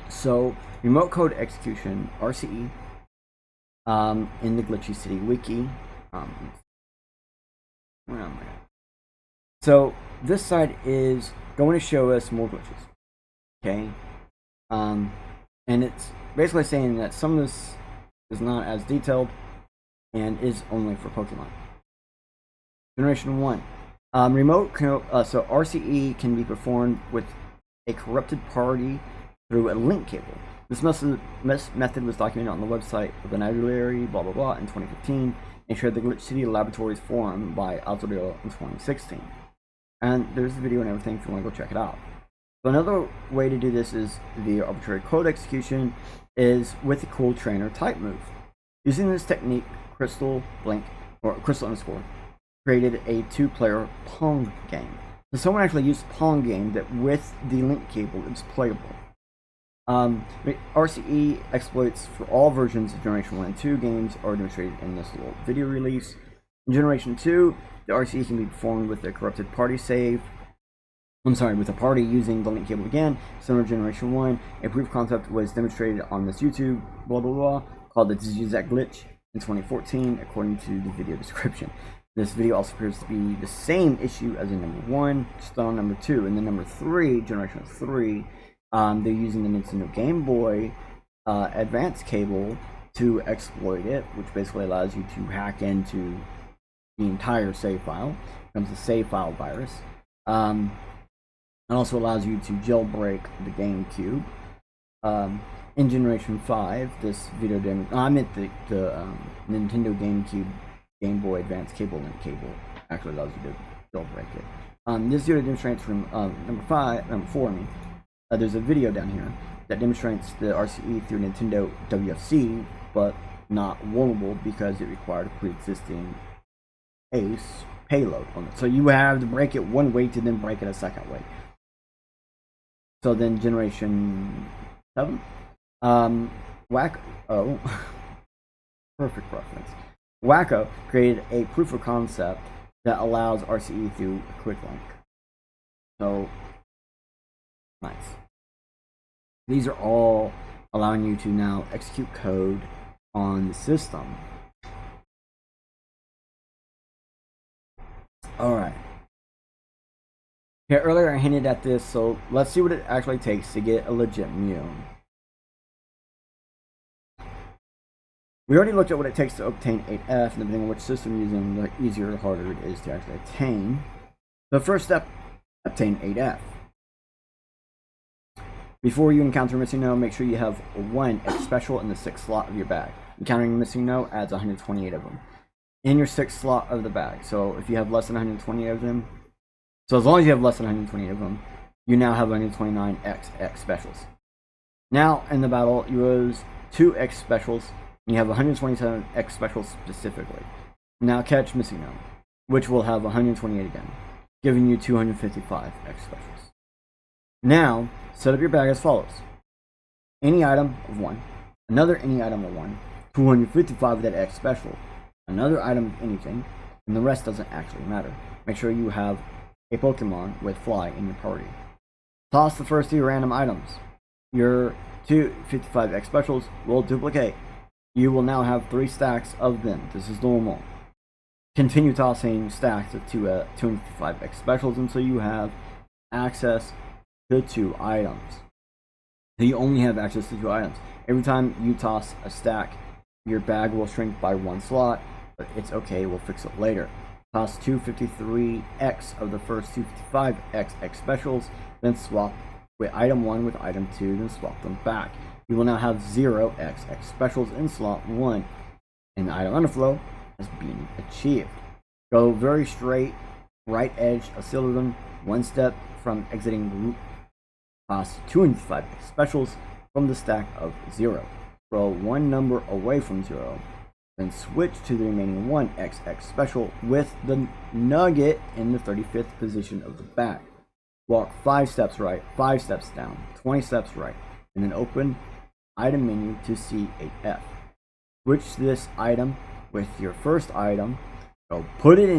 So, remote code execution, RCE, in the Glitchy City wiki. Where am I? So, this side is going to show us more glitches. Okay? And it's basically saying that some of this is not as detailed and is only for Pokemon. Generation 1. So RCE can be performed with a corrupted party through a link cable. This method was documented on the website of the Library, blah blah blah, in 2015, and shared the Glitch City Laboratories forum by Autodil in 2016. And there's the video and everything if you want to go check it out. So another way to do this is via arbitrary code execution is with the Cool Trainer type move. Using this technique, Crystal _ created a 2-player Pong game. So someone actually used Pong game that with the link cable is playable. RCE exploits for all versions of Generation 1 and 2 games are demonstrated in this little video release. In Generation 2, the RCE can be performed with a corrupted party save. With a party using the link cable again. Similar to Generation 1, a proof of concept was demonstrated on this YouTube blah blah blah called the Zigzag Glitch in 2014, according to the video description. This video also appears to be the same issue as in number 1, just on number 2. And then number 3, Generation 3, they're using the Nintendo Game Boy Advance cable to exploit it, which basically allows you to hack into the entire save file. It becomes a save file virus. It also allows you to jailbreak the GameCube. In Generation 5, this video demo, I meant the Nintendo GameCube Game Boy Advance cable link cable actually allows you to jailbreak it. This video demonstrates from number 4. There's a video down here that demonstrates the RCE through Nintendo WFC, but not vulnerable because it required a pre-existing ACE payload on it. So you have to break it one way to then break it a second way. So then Generation 7, Wacko, perfect reference. Wacko created a proof of concept that allows RCE through a quick link. So, nice. These are all allowing you to now execute code on the system. Alright. Okay, earlier I hinted at this, so let's see what it actually takes to get a legit Mew. We already looked at what it takes to obtain 8F, and depending on which system you're using, the easier or harder it is to actually attain. The first step, obtain 8F. Before you encounter a missing no, make sure you have one special in the 6th slot of your bag. Encountering a missing no adds 128 of them in your 6th slot of the bag. So if you have less than 120 of them, so as long as you have less than 128 of them, you now have 129 XX specials. Now in the battle, you use 2 X specials, and you have 127 X specials specifically. Now catch missing now, which will have 128 again, giving you 255 X specials. Now, set up your bag as follows. Any item of 1, another any item of 1, 255 of that X special, another item of anything, and the rest doesn't actually matter. Make sure you have a Pokemon with Fly in your party. Toss the first 3 random items. Your 255 X specials will duplicate. You will now have 3 stacks of them. This is normal. Continue tossing stacks of 255 X specials until you have access to 2 items. So you only have access to 2 items. Every time you toss a stack, your bag will shrink by 1 slot, but it's okay, we'll fix it later. Toss 253X of the first 255X X specials, then swap with item 1 with item 2, then swap them back. You will now have 0X X specials in slot 1, and the item underflow has been achieved. Go very straight, right edge of Celadon, 1 step from exiting the loop. Toss 255 X specials from the stack of 0. Throw 1 number away from 0. Then switch to the remaining 1 XX special with the nugget in the 35th position of the bag. Walk 5 steps right, 5 steps down, 20 steps right, and then open item menu to C8F. Switch this item with your first item. Go put it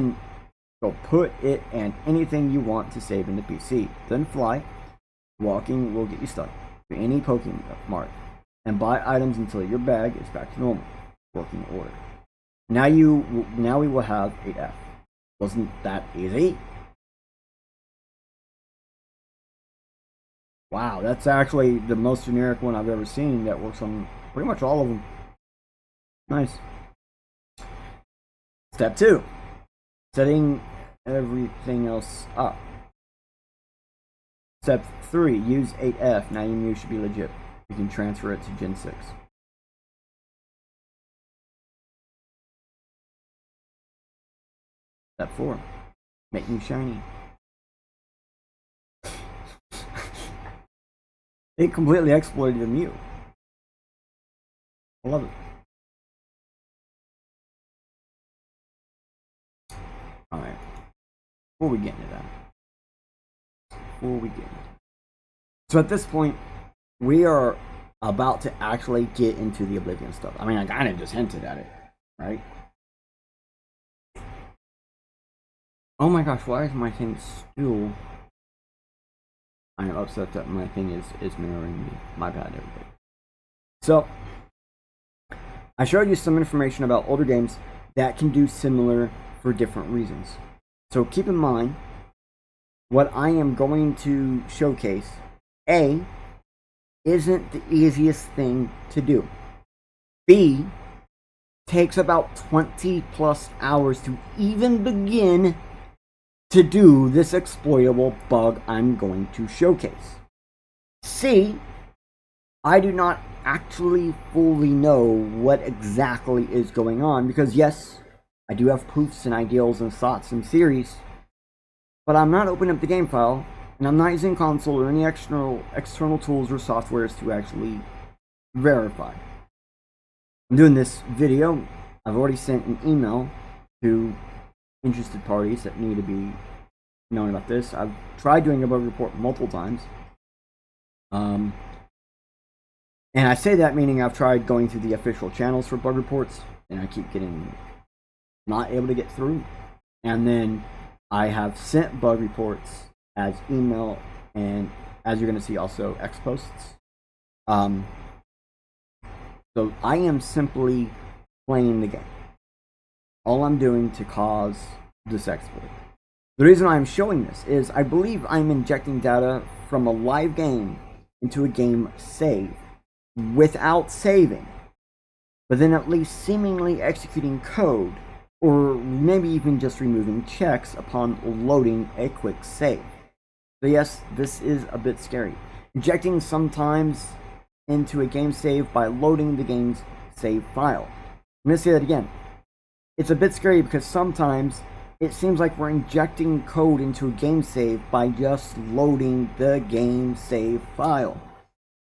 and anything you want to save in the PC. Then fly. Walking will get you stuck to any Pokemon Mart, and buy items until your bag is back to normal working order. Now we will have 8F. Wasn't that easy? Wow, that's actually the most generic one I've ever seen that works on pretty much all of them. Nice. Step 2. Setting everything else up. Step 3. Use 8F. Now your muse should be legit. You can transfer it to Gen 6. Step 4. Make you shiny. It completely exploited the Mew. I love it. Alright. Before we get into that. So at this point, we are about to actually get into the Oblivion stuff. I mean, I kind of just hinted at it, right? Oh my gosh, why is my thing still... I am upset that my thing is mirroring me. My bad, everybody. So, I showed you some information about older games that can do similar for different reasons. So keep in mind, what I am going to showcase, A, isn't the easiest thing to do. B, takes about 20 plus hours to even begin to do this exploitable bug I'm going to showcase. C, I do not actually fully know what exactly is going on, because yes, I do have proofs and ideals and thoughts and theories, but I'm not opening up the game file, and I'm not using console or any external tools or softwares to actually verify. I'm doing this video. I've already sent an email to interested parties that need to be knowing about this. I've tried doing a bug report multiple times. And I say that meaning I've tried going through the official channels for bug reports, and I keep getting not able to get through. And then I have sent bug reports as email, and as you're going to see also X posts. So I am simply playing the game. All I'm doing to cause this exploit. The reason I'm showing this is I believe I'm injecting data from a live game into a game save without saving, but then at least seemingly executing code, or maybe even just removing checks upon loading a quick save. So yes, this is a bit scary. Injecting sometimes into a game save by loading the game's save file. I'm going to say that again. It's a bit scary because sometimes it seems like we're injecting code into a game save by just loading the game save file.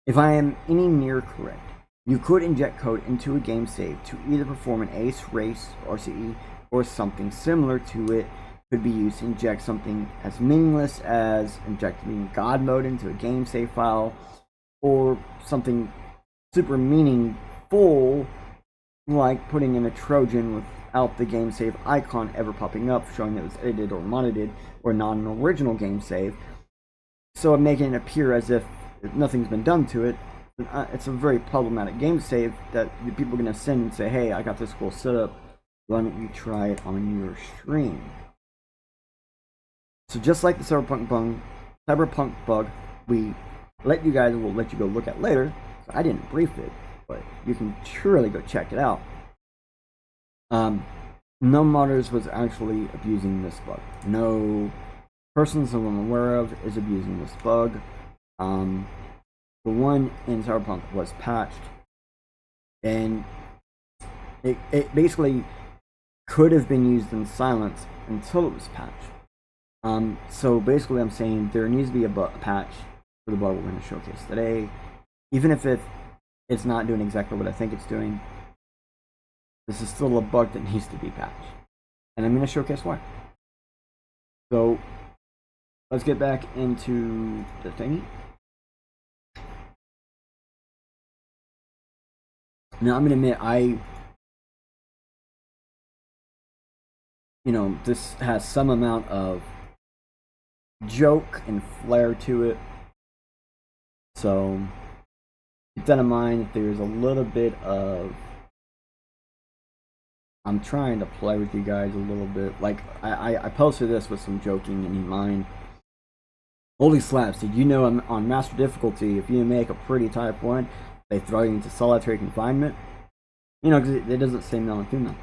If I am any near correct, you could inject code into a game save to either perform an ace, race, RCE, or something similar to it. Could be used to inject something as meaningless as injecting God mode into a game save file, or something super meaningful like putting in a Trojan without the game save icon ever popping up, showing that it was edited or modded or not an original game save, so making it appear as if nothing's been done to it. It's a very problematic game save that the people are going to send and say, hey, I got this cool setup, why don't you try it on your stream? So just like the cyberpunk bug we will let you go look at later, so I didn't brief it, but you can surely go check it out. No modders was actually abusing this bug. No persons who I'm aware of is abusing this bug. The one in Cyberpunk was patched, and it basically could have been used in silence until it was patched. So basically I'm saying there needs to be a patch for the bug we're going to showcase today, even if it's not doing exactly what I think it's doing. This is still a bug that needs to be patched, and I'm going to showcase why. So let's get back into the thingy. Now I'm going to admit this has some amount of joke and flair to it, so keep that in mind. If there's a little bit of, I'm trying to play with you guys a little bit, like I posted this with some joking in mind. Holy slaps, did you know on master difficulty, if you make a pretty type 1, they throw you into solitary confinement? Because it doesn't say male and female.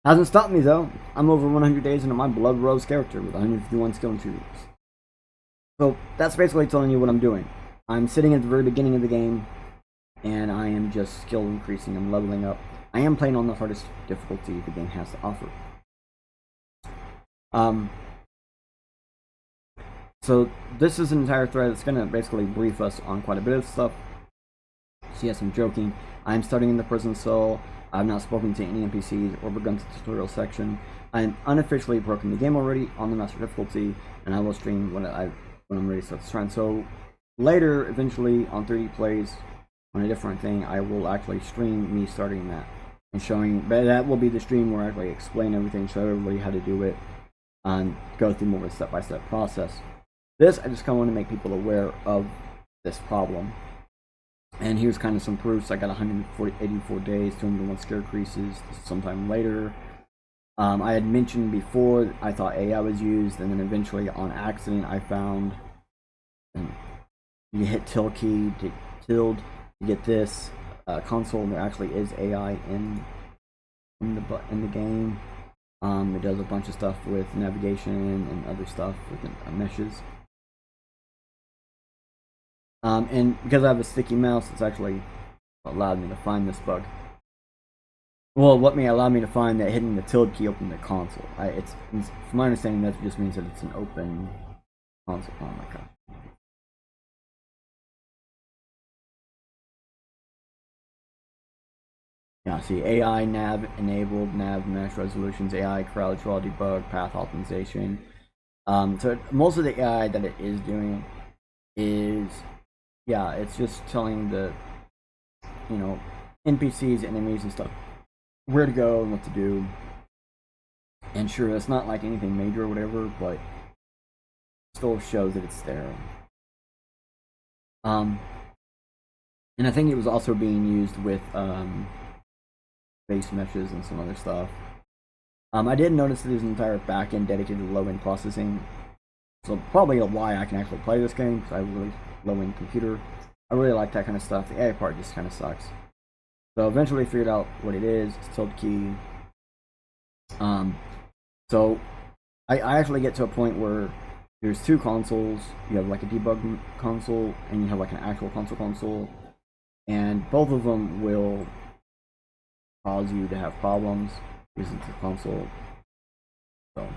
Hasn't stopped me though. I'm over 100 days into my Blood Rose character with 151 skill and attributes. So that's basically telling you what I'm doing. I'm sitting at the very beginning of the game, and I am just skill increasing. I'm leveling up. I am playing on the hardest difficulty the game has to offer. So this is an entire thread that's going to basically brief us on quite a bit of stuff. So yes, I'm joking. I'm starting in the prison cell. I've not spoken to any NPCs or begun the tutorial section. I'm unofficially broken the game already on the master difficulty, and I will stream when I'm ready to start this run. So later, eventually on 3D Plays, on a different thing, I will actually stream me starting that and showing. But that will be the stream where I actually explain everything, show everybody how to do it, and go through more of a step-by-step process. This, I just kind of want to make people aware of this problem. And here's kind of some proofs. I got 184 days, 201 scare creases sometime later. I had mentioned before I thought AI was used, and then eventually on accident I found, and you hit tilde key to get this console, and there actually is AI in the game. It does a bunch of stuff with navigation and other stuff with meshes. And because I have a sticky mouse, it's actually allowed me to find this bug. Well, allowed me to find that hitting the tilde key opened the console. From my understanding, that just means that it's an open console. Oh my god. Yeah, see, AI nav enabled, nav mesh resolutions, AI crowd draw debug, path optimization. So most of the AI that it is doing is, yeah, it's just telling the, NPCs, enemies and stuff, where to go and what to do. And sure, it's not like anything major or whatever, but still shows that it's there. And I think it was also being used with base meshes and some other stuff. I did notice that there's an entire backend dedicated to low-end processing, so probably why I can actually play this game, because I have a really low-end computer. I really like that kind of stuff. The AI part just kind of sucks. So eventually figured out what it is. It's tilde key. So I actually get to a point where there's two consoles. You have like a debug console, and you have like an actual console, and both of them will cause you to have problems using the console. So,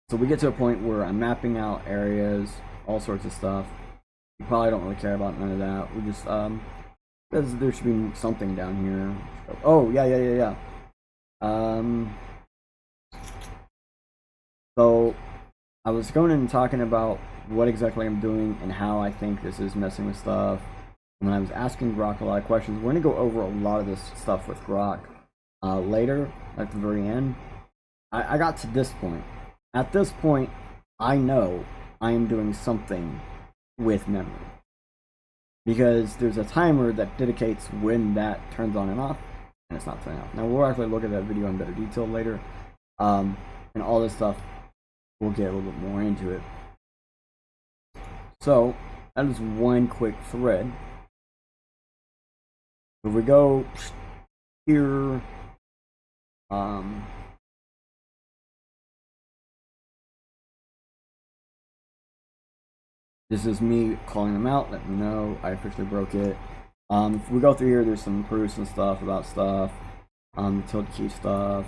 so we get to a point where I'm mapping out areas, all sorts of stuff. You probably don't really care about none of that. We just because there should be something down here. Oh yeah. So I was going in and talking about what exactly I'm doing and how I think this is messing with stuff. And when I was asking Grok a lot of questions, we're going to go over a lot of this stuff with Grok later, at the very end. I got to this point. At this point, I know I am doing something with memory. Because there's a timer that dedicates when that turns on and off, and it's not turning off. Now, we'll actually look at that video in better detail later. And all this stuff, we'll get a little bit more into it. So, that is one quick thread. If we go here, this is me calling them out, let me know I officially broke it. If we go through here, there's some proofs and stuff about stuff, utility key stuff.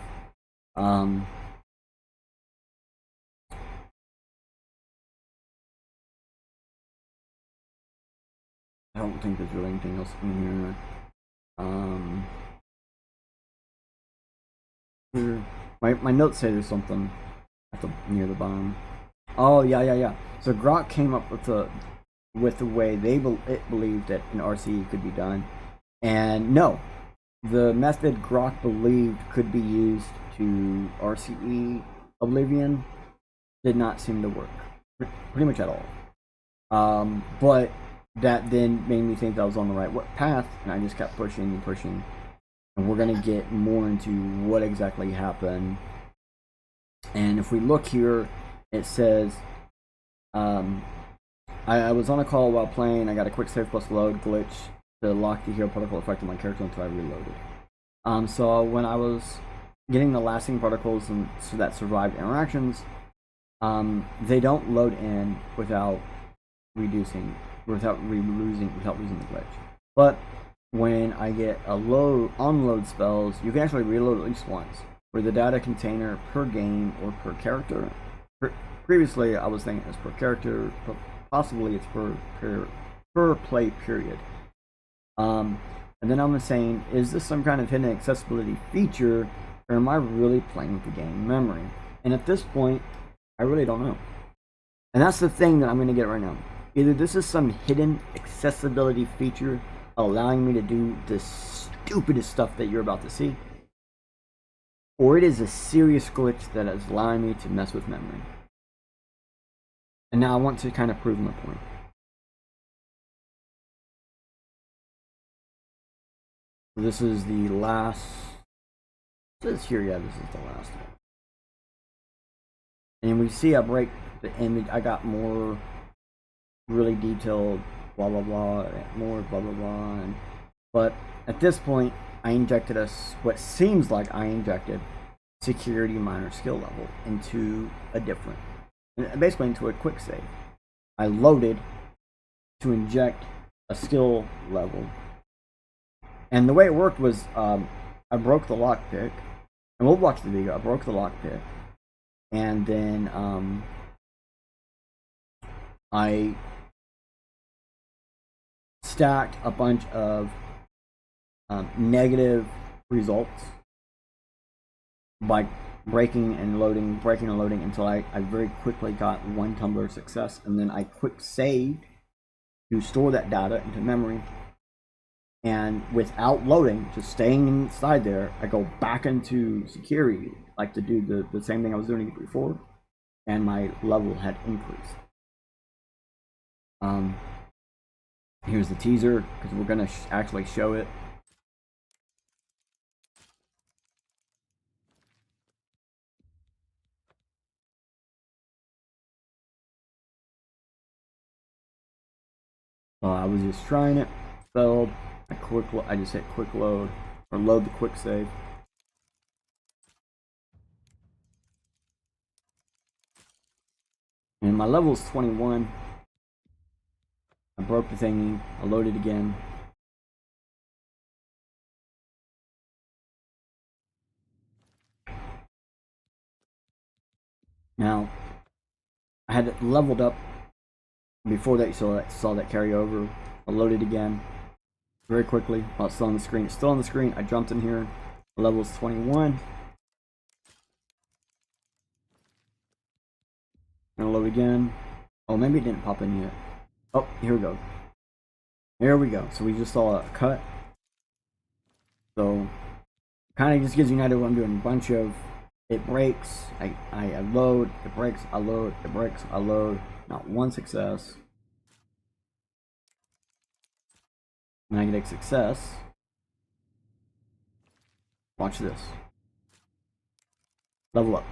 I don't think there's really anything else in here. Here, my notes say there's something at near the bottom. Oh yeah. So Grok came up with the way it believed that an RCE could be done, and no, the method Grok believed could be used to RCE Oblivion did not seem to work pretty much at all. But that then made me think that I was on the right path, and I just kept pushing, and we're gonna get more into what exactly happened. And if we look here, it says I was on a call while playing. I got a quick save plus load glitch to lock the hero particle effect on my character until I reloaded. So when I was getting the lasting particles and so that survived interactions, they don't load in without losing the glitch. But when I get a unload spells, you can actually reload at least once for the data container per game or per character. Previously, I was thinking it's per character, but possibly it's per play period. And then I'm saying, is this some kind of hidden accessibility feature, or am I really playing with the game memory? And at this point, I really don't know. And that's the thing that I'm going to get right now. Either this is some hidden accessibility feature allowing me to do the stupidest stuff that you're about to see, or it is a serious glitch that is allowing me to mess with memory. And now I want to kind of prove my point. This is the last. It says here, yeah, this is the last one. And we see I break the image. I got more really detailed, blah blah blah, more blah blah blah. But at this point, I injected what seems like I injected security minor skill level into basically into a quick save. I loaded to inject a skill level, and the way it worked was I broke the lockpick, and we'll watch the video. I broke the lockpick, and then I stacked a bunch of negative results by breaking and loading until I very quickly got one tumbler success, and then I quick saved to store that data into memory, and without loading, just staying inside there, I go back into security like to do the same thing I was doing before, and my level had increased. Here's the teaser, because we're gonna actually show it. I was just trying it, failed. I just hit quick load, or load the quick save. And my level is 21. I broke the thingy, I loaded again. Now, I had it leveled up before that, you saw that carry over. I loaded again very quickly. Oh, it's still on the screen. It's still on the screen. I jumped in here. The level is 21. Gonna load again. Oh, maybe it didn't pop in yet. Oh, here we go. Here we go. So we just saw a cut. So kind of just gives you an idea what I'm doing. A bunch of it breaks. I load. It breaks. I load. It breaks. I load. Not one success. When I get a success, watch this. Level up.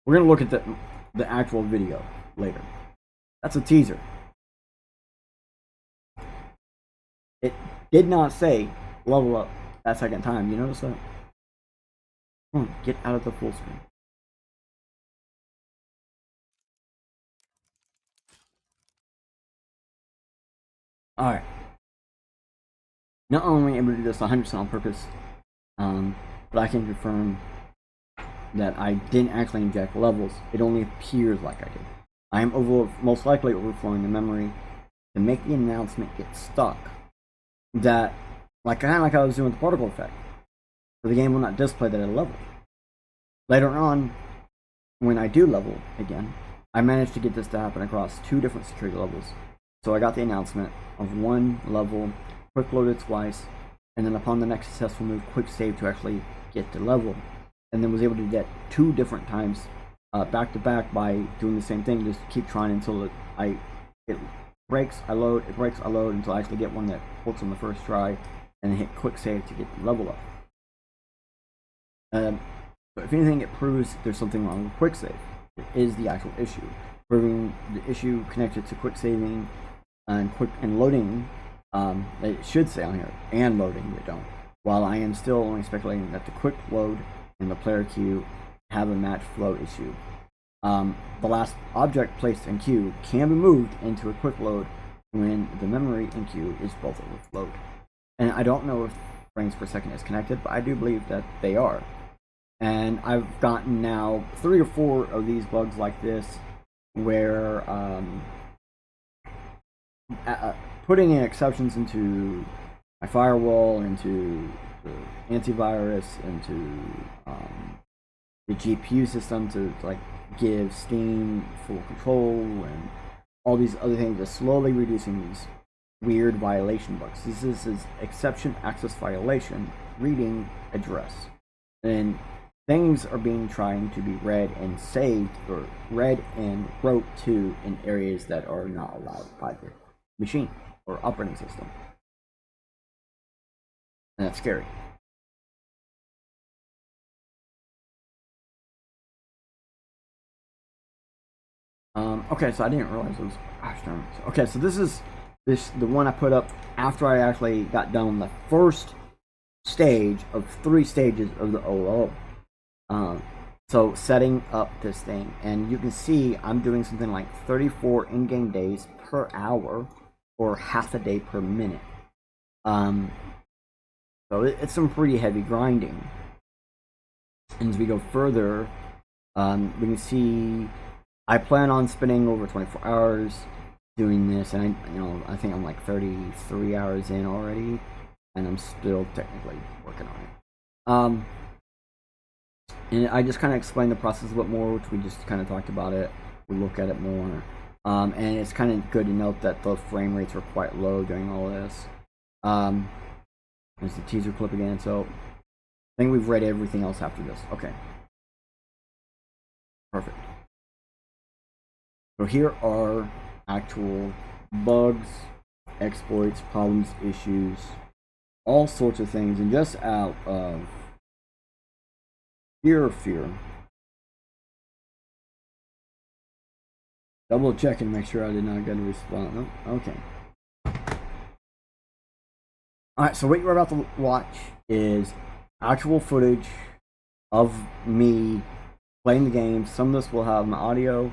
We're gonna look at the actual video later. That's a teaser. It did not say level up that second time. You notice that? Come on, get out of the full screen. Alright. Not only am I able to do this 100% on purpose, but I can confirm that I didn't actually inject levels. It only appears like I did. I am most likely overflowing the memory to make the announcement get stuck. That, kind of like I was doing with the particle effect. So the game will not display that at a level. Later on, when I do level again, I managed to get this to happen across 2 different security levels. So I got the announcement of 1 level, quick loaded twice, and then upon the next successful move, quick save to actually get the level. And then was able to get 2 different times back to back by doing the same thing, just keep trying until it breaks, I load, it breaks, I load, until I actually get one that works on the first try, and then hit quick save to get the level up. But if anything, it proves there's something wrong with quick save. It is the actual issue. Proving the issue connected to quick saving and loading, it should say on here, and loading, they don't. While I am still only speculating that the quick load and the player queue have a match flow issue. The last object placed in queue can be moved into a quick load when the memory in queue is both overflowed. And I don't know if frames per second is connected, but I do believe that they are. And I've gotten now 3 or 4 of these bugs like this, where putting in exceptions into my firewall, into the antivirus, into the GPU system to give Steam full control, and all these other things, just slowly reducing these weird violation bugs. This is exception access violation reading address, and things are being trying to be read and saved, or read and wrote to in areas that are not allowed by the machine or operating system, and that's scary. Okay, so I didn't realize it was, gosh darn it. Okay, so this is the one I put up after I actually got done the first stage of 3 stages of the OO. So setting up this thing, and you can see I'm doing something like 34 in-game days per hour, or half a day per minute. So it's some pretty heavy grinding. And as we go further, we can see I plan on spending over 24 hours doing this, and I think I'm like 33 hours in already, and I'm still technically working on it. And I just kind of explained the process a bit more, which we just kind of talked about it. We look at it more, and it's kind of good to note that the frame rates were quite low during all of this. There's the teaser clip again. So I think we've read everything else after this. Okay, perfect. So here are actual bugs, exploits, problems, issues, all sorts of things, and just out of fear, double check and make sure I did not get a response. Oh, okay. Alright, so what you're about to watch is actual footage of me playing the game. Some of this will have my audio,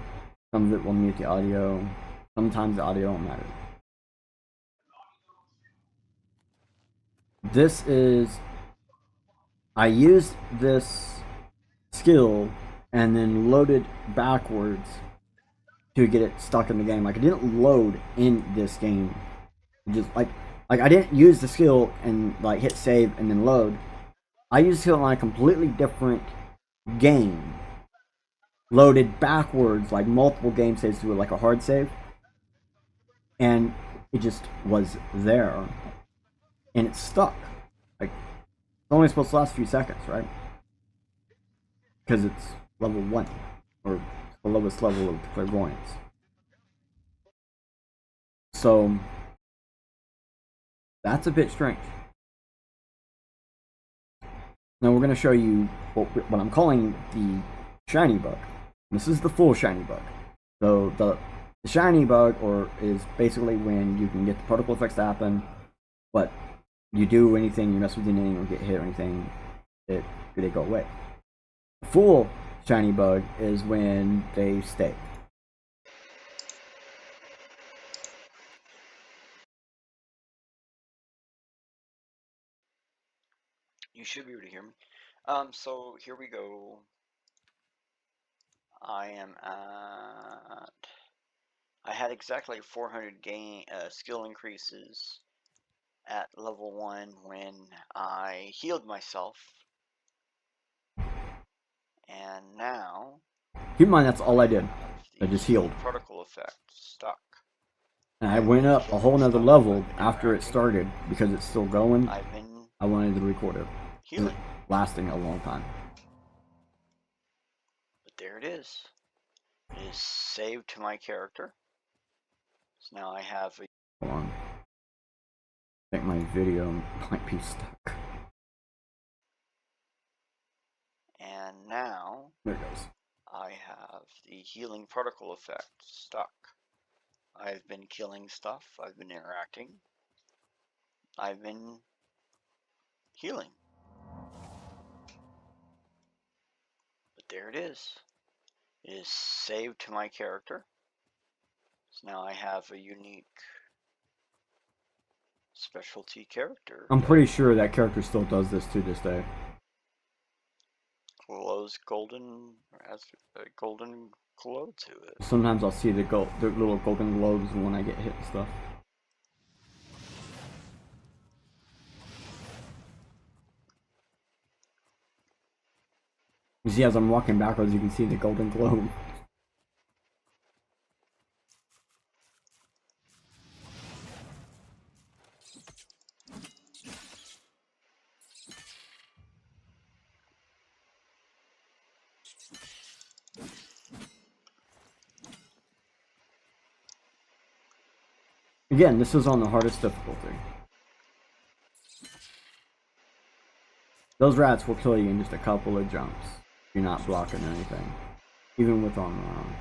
some of it will mute the audio, sometimes the audio won't matter. This is I used this skill and then loaded backwards to get it stuck in the game. Like, it didn't load in this game. Just like I didn't use the skill and like hit save and then load. I used the skill on a completely different game. Loaded backwards, like multiple game saves to it, like a hard save. And it just was there. And it's stuck. Like, it's only supposed to last a few seconds, right? Because it's level 1. Or the lowest level of clairvoyance. So that's a bit strange. Now we're going to show you what I'm calling the shiny bug. This is the full shiny bug. So the shiny bug is basically when you can get the particle effects to happen, but you do anything, you mess with anything or get hit or anything, they go away. The full shiny bug is when they stay. You should be able to hear me. So here we go. I had exactly 400 skill increases at level 1 when I healed myself. And now... Keep in mind, that's all I did. I just healed. Particle effect stuck. And I went up a whole nother level after it started because it's still going. I wanted to record it. Healing. Lasting a long time. But there it is. It is saved to my character. So now I have a... Hold on. I think my video might be stuck. And now... There it goes. I have the healing particle effect stuck. I've been killing stuff. I've been interacting. I've been healing. But there it is. It is saved to my character. So now I have a unique specialty character. I'm pretty sure that character still does this to this day. Glows golden, has a golden glow to it. Sometimes I'll see the little golden globes when I get hit and stuff. You see, as I'm walking backwards, you can see the golden globe. Again, this is on the hardest difficulty. Those rats will kill you in just a couple of jumps. You're not blocking anything, even with armor on.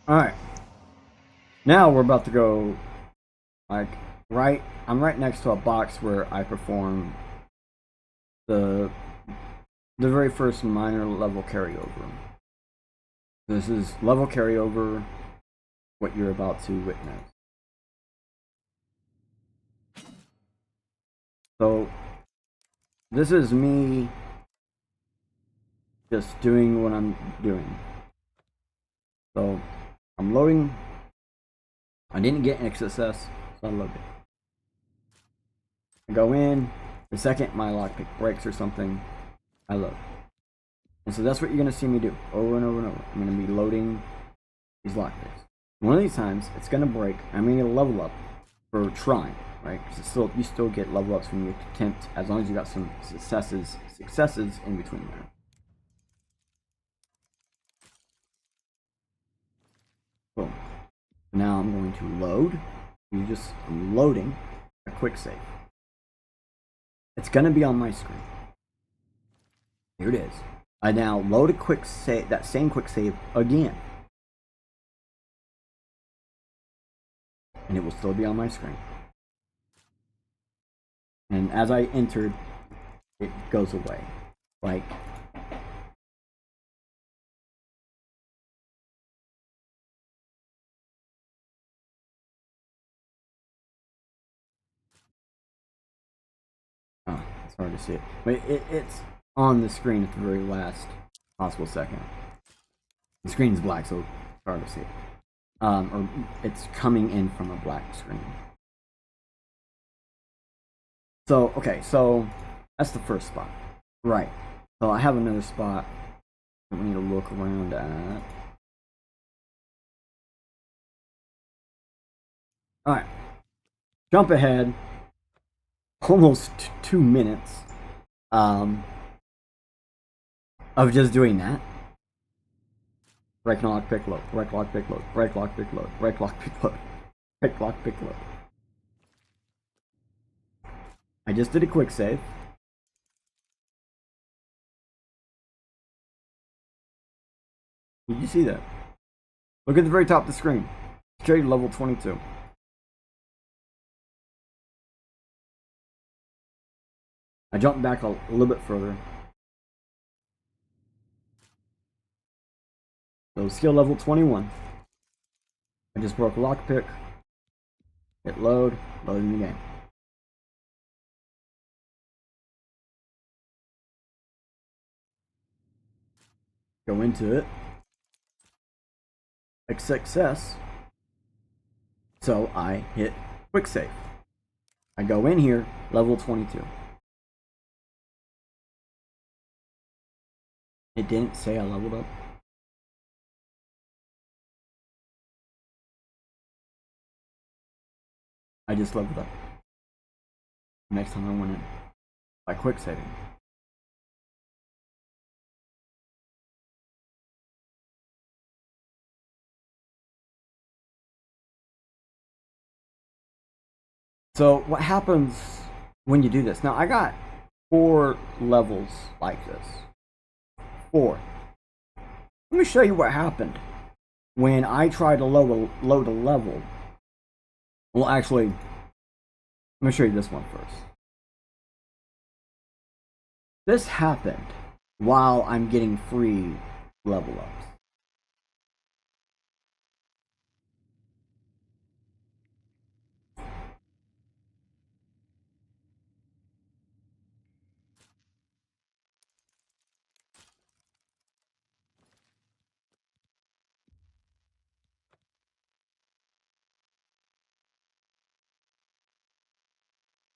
Alright. Now we're about to go, like, I'm right next to a box where I perform the very first minor level carryover. This is level carryover, what you're about to witness. So, this is me just doing what I'm doing. So, I'm loading. I didn't get an success, so I loaded. I go in. The second my lockpick breaks or something, I load. And so that's what you're going to see me do over and over and over. I'm going to be loading these lockpicks. One of these times, it's going to break. I'm going to get a level up for trying, right? Because you still get level ups when you attempt, as long as you got some successes in between there. Boom. Now I'm going to load. I'm loading a quick save. It's going to be on my screen. Here it is. I now load a quick save, that same quick save again. And it will still be on my screen. And as I entered it goes away. Like, oh, it's hard to see it, but it's on the screen at the very last possible second. The screen's black, so it's hard to see it. Or it's coming in from a black screen. So, okay, so that's the first spot. Right. So I have another spot that we need to look around at. Alright. Jump ahead. Almost 2 minutes of just doing that. Break lock, pick load, break lock, pick load, break lock, pick load, break lock, pick load, break lock, pick load. I just did a quick save. Did you see that? Look at the very top of the screen. Security level 22. I jumped back a little bit further. So skill level 21. I just broke a lockpick. Hit load, loading the game. Go into it. Success. So I hit quick save. I go in here, level 22. It didn't say I leveled up. I just leveled up. Next time I went in by quick saving. So what happens when you do this? Now I got 4 levels like this. 4. Let me show you what happened when I tried to load a level. Well, actually, let me show you this one first. This happened while I'm getting free level ups.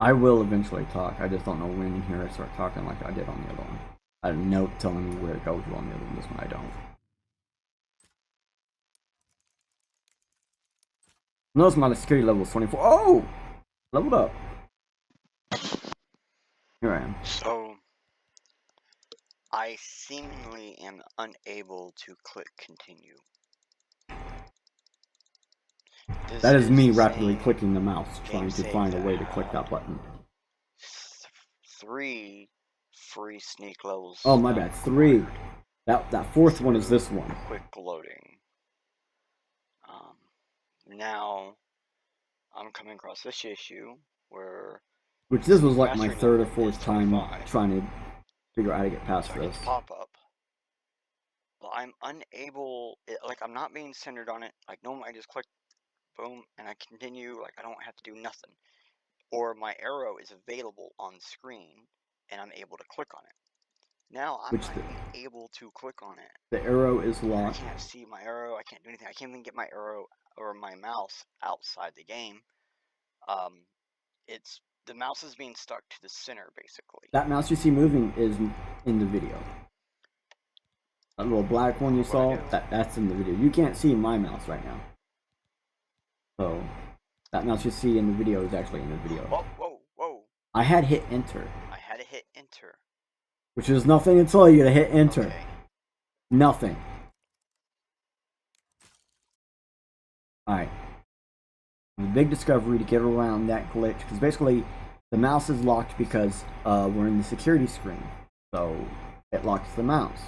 I will eventually talk. I just don't know when in here I start talking like I did on the other one. I have a note telling me where it goes on the other one. This one I don't. Notice my security level is 24. Oh! Leveled up. Here I am. So, I seemingly am unable to click continue. That is me rapidly clicking the mouse, trying to find a way to click that button. 3 free sneak levels. Oh, my bad. 3. That 4th one is this one. Quick loading. Now, I'm coming across this issue where... Which this was like my 3rd or 4th time trying to figure out how to get past this. Pop up. But I'm unable... like, I'm not being centered on it. Like, normally I just click, boom, and I continue. Like, I don't have to do nothing. Or my arrow is available on screen, and I'm able to click on it. Now I'm not even able to click on it. The arrow is locked. I can't see my arrow. I can't do anything. I can't even get my arrow or my mouse outside the game. The mouse is being stuck to the center, basically. That mouse you see moving is in the video. That little black one you saw, that's in the video. You can't see my mouse right now. So, that mouse you see in the video is actually in the video. Whoa, whoa, whoa. I had hit enter. I had to hit enter. Which is nothing to tell you to hit enter. Okay. Nothing. Alright. The big discovery to get around that glitch, because basically the mouse is locked because we're in the security screen. So it locks the mouse.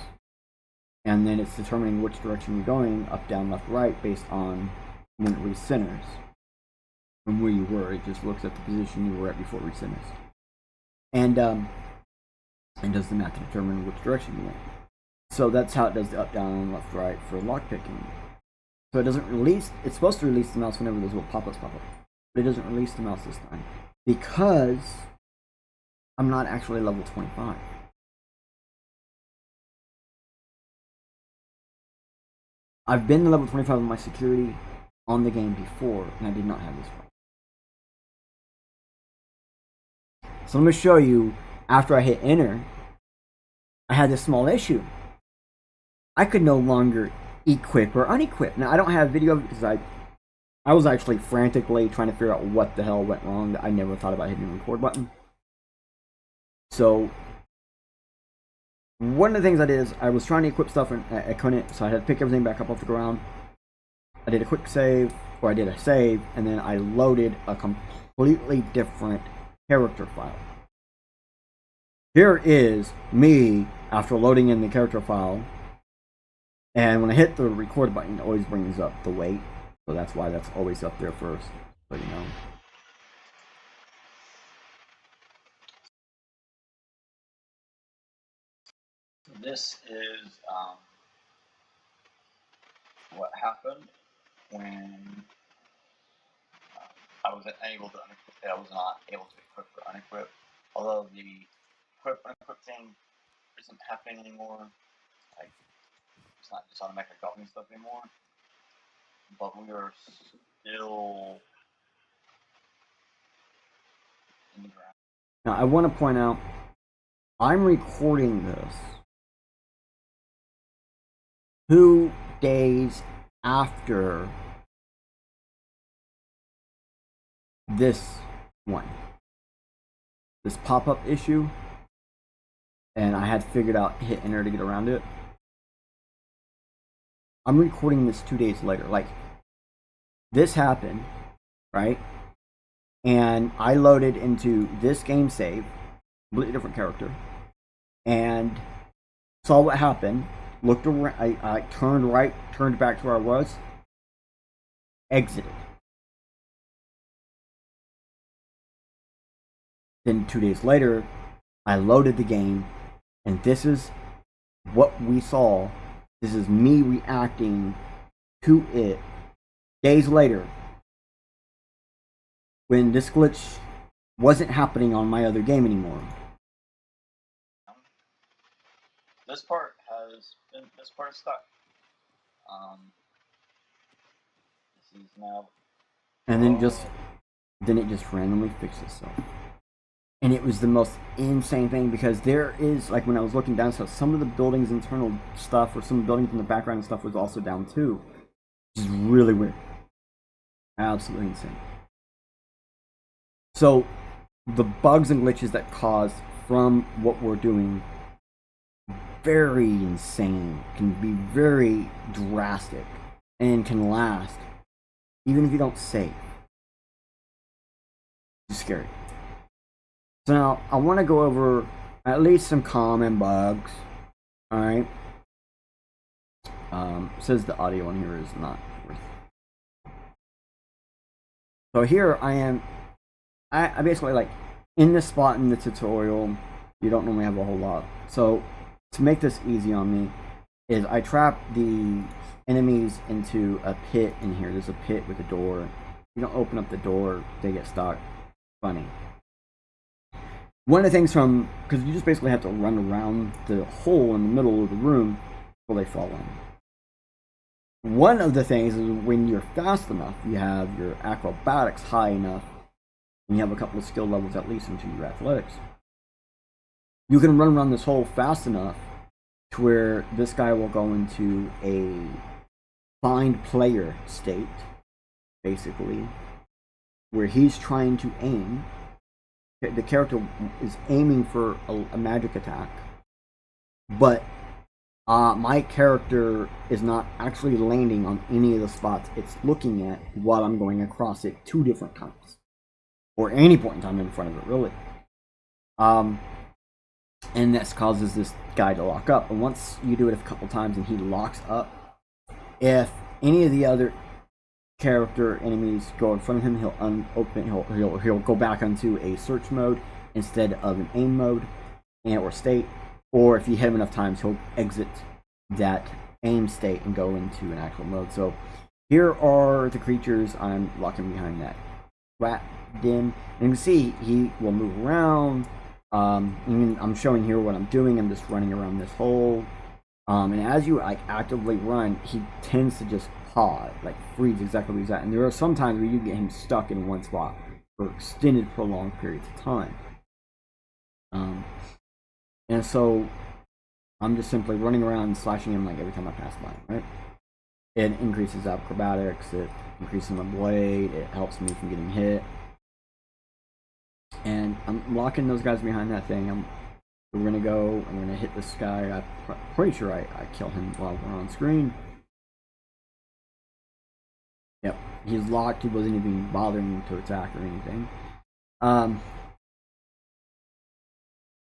And then it's determining which direction you're going, up, down, left, right, based on when it recenters. From where you were, it just looks at the position you were at before it recenters. And and does the math to determine which direction you want. So that's how it does the up, down, left, right for lockpicking. So it doesn't release, it's supposed to release the mouse whenever those little pop-ups pop up. But it doesn't release the mouse this time. Because I'm not actually level 25. I've been to level 25 with my security on the game before, and I did not have this problem. So let me show you, after I hit enter, I had this small issue. I could no longer equip or unequip. Now I don't have video of it because I was actually frantically trying to figure out what the hell went wrong. I never thought about hitting the record button. So one of the things I did is I was trying to equip stuff and I couldn't, so I had to pick everything back up off the ground. I did a quick save, or I did a save, and then I loaded a completely different character file. Here is me after loading in the character file, and when I hit the record button, it always brings up the weight, so that's why that's always up there first, so you know. This is what happened when I was unable to unequip. I was not able to equip or unequip. Although the equip unequip thing isn't happening anymore. Like, it's not just automatically dropping stuff anymore. But we are still in the ground. Now I want to point out, I'm recording this 2 days after this one, this pop-up issue, and I had figured out hit enter to get around it. I'm recording this 2 days later. Like, this happened, right? And I loaded into this game save, completely different character, and saw what happened. Looked around, I turned right, turned back to where I was, exited. Then 2 days later, I loaded the game, and this is what we saw. This is me reacting to it days later, when this glitch wasn't happening on my other game anymore. This part is stuck. This is now. And then it just randomly fixed itself. And it was the most insane thing, because there is, like, when I was looking down, so some of the building's internal stuff, or some of the buildings in the background and stuff was also down too. Which is really weird. Absolutely insane. So the bugs and glitches that caused from what we're doing, very insane, can be very drastic, and can last even if you don't save. It's scary. So now I want to go over at least some common bugs. Alright. Says the audio on here is not worth it. So here I am. I basically, like, in this spot in the tutorial, you don't normally have a whole lot. So to make this easy on me, is I trap the enemies into a pit in here. There's a pit with a door. You don't open up the door, they get stuck. Funny. One of the things because you just basically have to run around the hole in the middle of the room before they fall in. One of the things is when you're fast enough, you have your acrobatics high enough, and you have a couple of skill levels at least into your athletics. You can run around this hole fast enough to where this guy will go into a find player state, basically, where he's trying to aim. The character is aiming for a magic attack, but my character is not actually landing on any of the spots it's looking at while I'm going across it 2 different times, or any point in time in front of it, really. And this causes this guy to lock up. And once you do it a couple times and he locks up, if any of the other character enemies go in front of him, he'll unopen. He'll go back onto a search mode instead of an aim mode, and or state, or if you hit him enough times, he'll exit that aim state and go into an actual mode. So here are the creatures I'm locking behind that rat den. And you can see he will move around. And I'm showing here what I'm doing. I'm just running around this hole. And as you like actively run, he tends to just pause, like freeze exactly where he's at. And there are some times where you get him stuck in one spot for extended, prolonged periods of time. And so I'm just simply running around and slashing him like every time I pass by, right? It increases acrobatics, it increases my blade, it helps me from getting hit. And I'm locking those guys behind that thing. We're gonna go, I'm gonna hit this guy. I'm pretty sure I kill him while we're on screen. Yep, he's locked, he wasn't even bothering to attack or anything.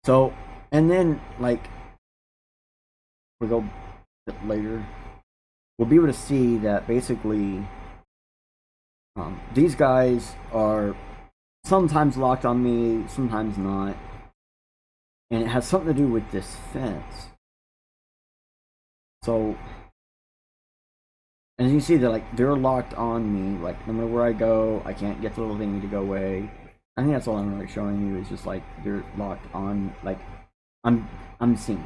So, and then, like, we go a bit later, we'll be able to see that basically these guys are sometimes locked on me, sometimes not. And it has something to do with this fence. So, as you see, they're locked on me. Like, no matter where I go, I can't get the little thingy to go away. I think that's all I'm really showing you, is just like they're locked on. Like, I'm seen.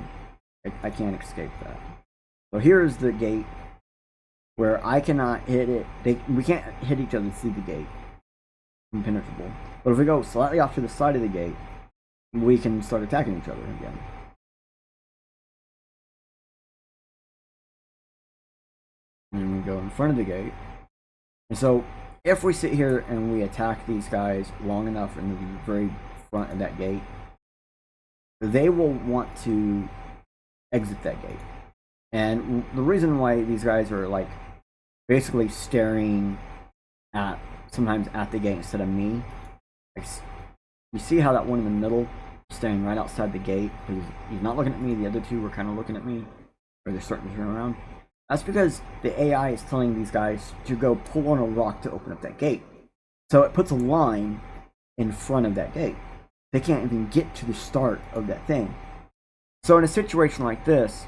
I can't escape that. So here's the gate where I cannot hit it. We can't hit each other through the gate. Impenetrable. But if we go slightly off to the side of the gate, we can start attacking each other again. And we go in front of the gate. And so if we sit here and we attack these guys long enough in the very front of that gate, they will want to exit that gate. And the reason why these guys are like basically staring at sometimes at the gate instead of me, like, you see how that one in the middle is staying right outside the gate? He's not looking at me. The other two were kind of looking at me, or they're starting to turn around. That's because the AI is telling these guys to go pull on a rock to open up that gate. So it puts a line in front of that gate. They can't even get to the start of that thing. So in a situation like this,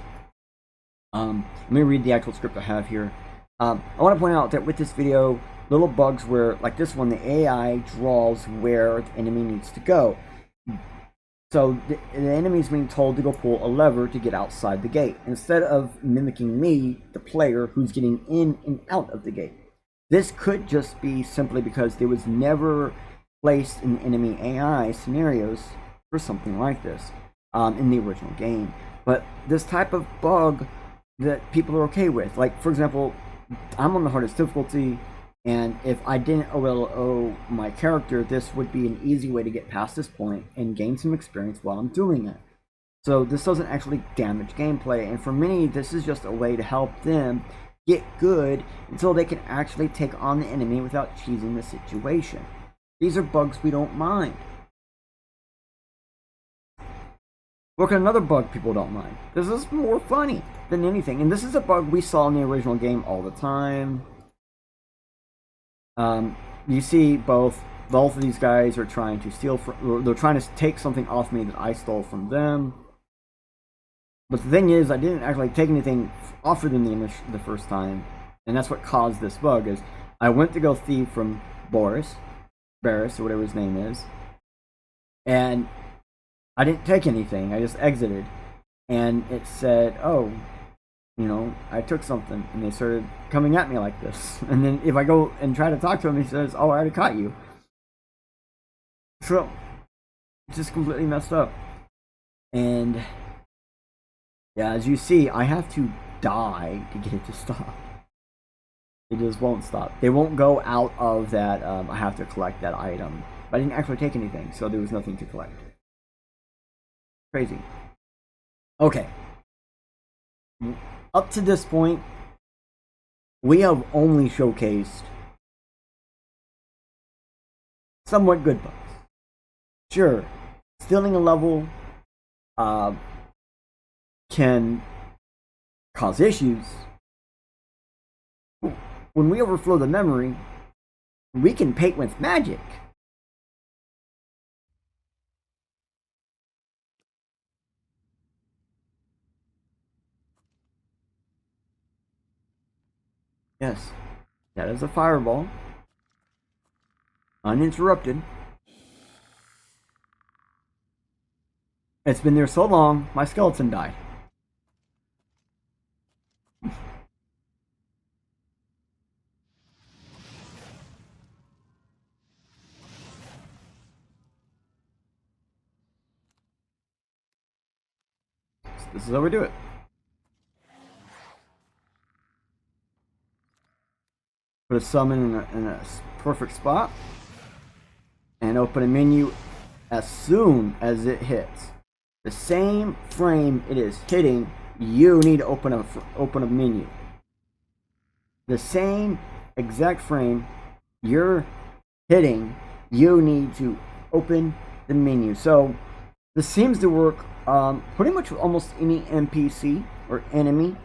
let me read the actual script I have here. I want to point out that with this video, little bugs where, like this one, the AI draws where the enemy needs to go. So the enemy is being told to go pull a lever to get outside the gate, instead of mimicking me, the player, who's getting in and out of the gate. This could just be simply because there was never placed in enemy AI scenarios for something like this in the original game. But this type of bug that people are okay with, like for example, I'm on the hardest difficulty, and if I didn't OLO my character, this would be an easy way to get past this point and gain some experience while I'm doing it. So this doesn't actually damage gameplay, and for many, this is just a way to help them get good until they can actually take on the enemy without cheesing the situation. These are bugs we don't mind. Look at another bug people don't mind. This is more funny than anything, and this is a bug we saw in the original game all the time. You see both of these guys are trying to steal from, they're trying to take something off me that I stole from them. But the thing is, I didn't actually take anything off of them the first time, and that's what caused this bug. Is I went to go thieve from Barris, or whatever his name is, and I didn't take anything. I just exited, and it said, "Oh, you know, I took something," and they started coming at me like this. And then if I go and try to talk to him, he says, "Oh, I already caught you." So it's just completely messed up. And yeah, as you see, I have to die to get it to stop. It just won't stop. They won't go out of that. I have to collect that item, but I didn't actually take anything, so there was nothing to collect. Crazy. Okay. Up to this point, we have only showcased somewhat good bugs. Sure, stealing a level can cause issues. When we overflow the memory, we can paint with magic. Yes, that is a fireball. Uninterrupted. It's been there so long, my skeleton died. This is how we do it. Put a summon in a perfect spot. And open a menu as soon as it hits. The same frame it is hitting, you need to open a menu. The same exact frame you're hitting, you need to open the menu. So this seems to work pretty much with almost any NPC or enemy,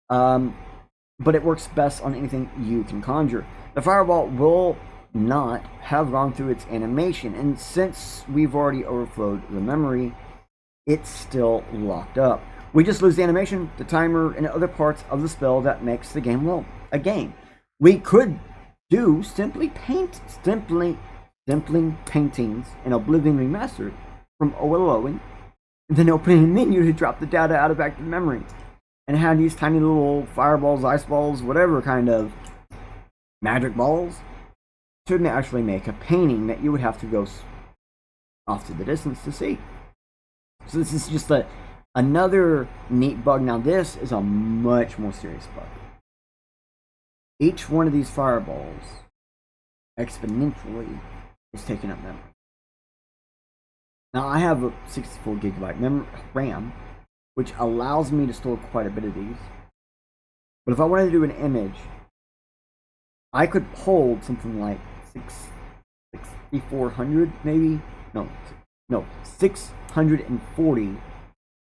but it works best on anything you can conjure. The fireball will not have gone through its animation, and since we've already overflowed the memory, it's still locked up. We just lose the animation, the timer, and other parts of the spell that makes the game, well, a game. We could do simply paintings in Oblivion Remastered from OLOing, and then opening a menu to drop the data out of active memory, and have these tiny little fireballs, ice balls, whatever kind of magic balls to actually make a painting that you would have to go off to the distance to see. So this is just another neat bug. Now this is a much more serious bug. Each one of these fireballs exponentially is taking up memory. Now I have a 64 gigabyte RAM, which allows me to store quite a bit of these. But if I wanted to do an image, I could hold something like 6,400 maybe? No, 640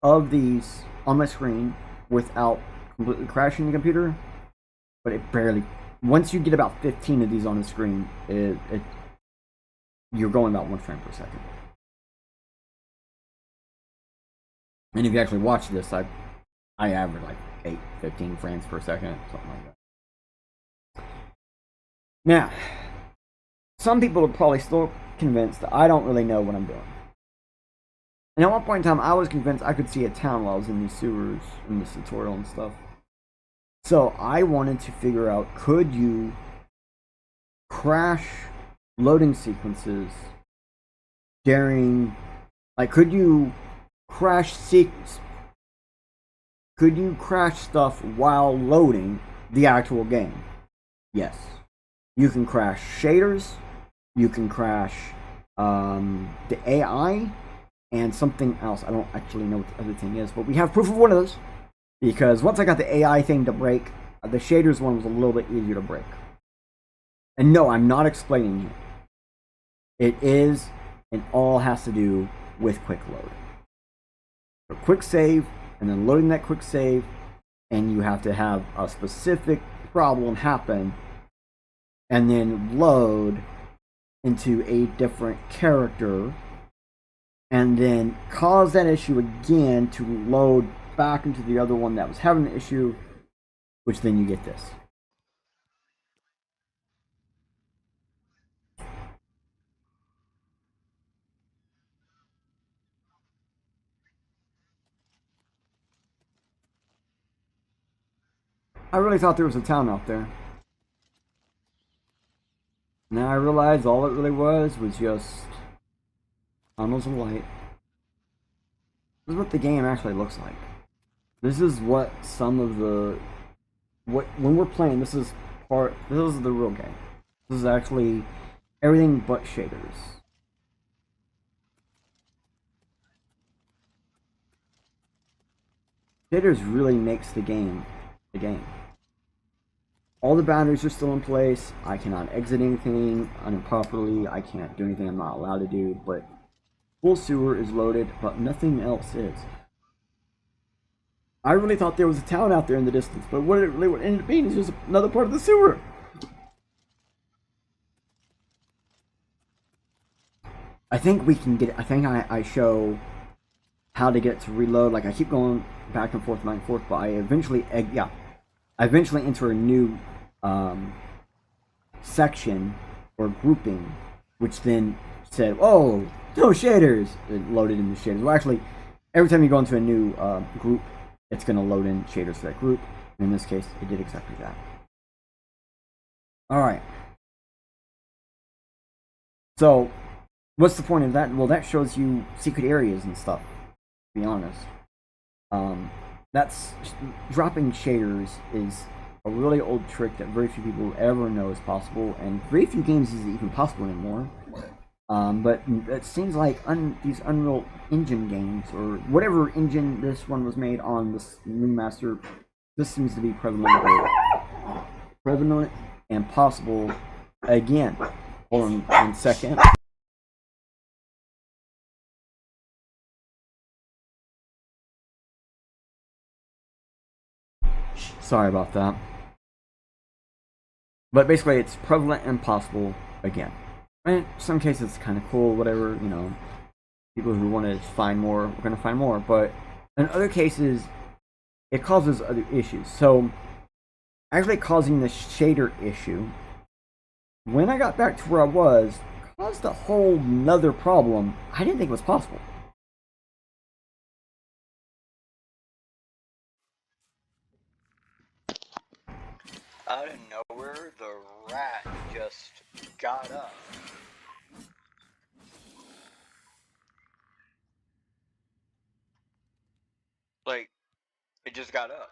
of these on my screen without completely crashing the computer. But it barely, once you get about 15 of these on the screen, you're going about 1 frame per second. And if you actually watch this, I average like 15 frames per second, something like that. Now, some people are probably still convinced that I don't really know what I'm doing. And at one point in time, I was convinced I could see a town while I was in these sewers, in this tutorial and stuff. So I wanted to figure out, could you crash loading sequences during, like, could you crash stuff while loading the actual game? Yes. You can crash shaders, you can crash the AI, and something else. I don't actually know what the other thing is, but we have proof of one of those. Because once I got the AI thing to break, the shaders one was a little bit easier to break. And no, I'm not explaining it. It is, and all has to do with quick load. A quick save, and then loading that quick save, and you have to have a specific problem happen, and then load into a different character, and then cause that issue again to load back into the other one that was having the issue, which then you get this. I really thought there was a town out there. Now I realize all it really was just tunnels of light. This is what the game actually looks like. This is what some of the, when we're playing, this is the real game. This is actually everything but shaders. Shaders really makes the game the game. All the boundaries are still in place. I cannot exit anything improperly. I can't do anything I'm not allowed to do, but full sewer is loaded, but nothing else is. I really thought there was a town out there in the distance, but what it really ended up being is just another part of the sewer. I think we can get it. I think I show how to get to reload. Like, I keep going back and forth, but I eventually enter a new section or grouping, which then said, "Oh, no shaders." It loaded in the shaders. Well, actually, every time you go into a new group, it's going to load in shaders for that group. And in this case, it did exactly that. All right. So, what's the point of that? Well, that shows you secret areas and stuff. To be honest, that's dropping shaders is a really old trick that very few people ever know is possible, and very few games is even possible anymore. But it seems like these Unreal Engine games, or whatever engine this one was made on, this remaster, this seems to be prevalent and possible again. Hold on 1 second. Sorry about that. But basically, it's prevalent and possible again. And in some cases, it's kind of cool, whatever, you know. People who want to find more, we're going to find more. But in other cases, it causes other issues. So, actually causing the shader issue, when I got back to where I was, caused a whole nother problem I didn't think was possible. Out of nowhere, the rat just got up. Like, it just got up.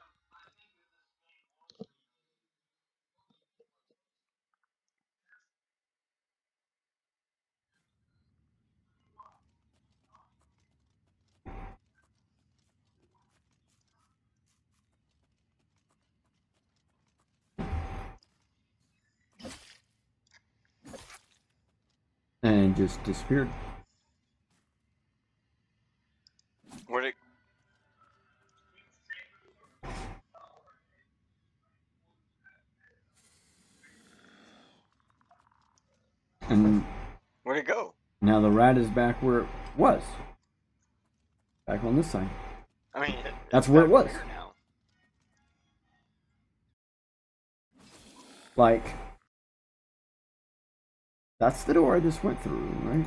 And just disappeared. Where'd it... And Where'd it go? now the rat is back where it was. Back on this side. I mean, That's where it was. Now. Like, that's the door I just went through, right?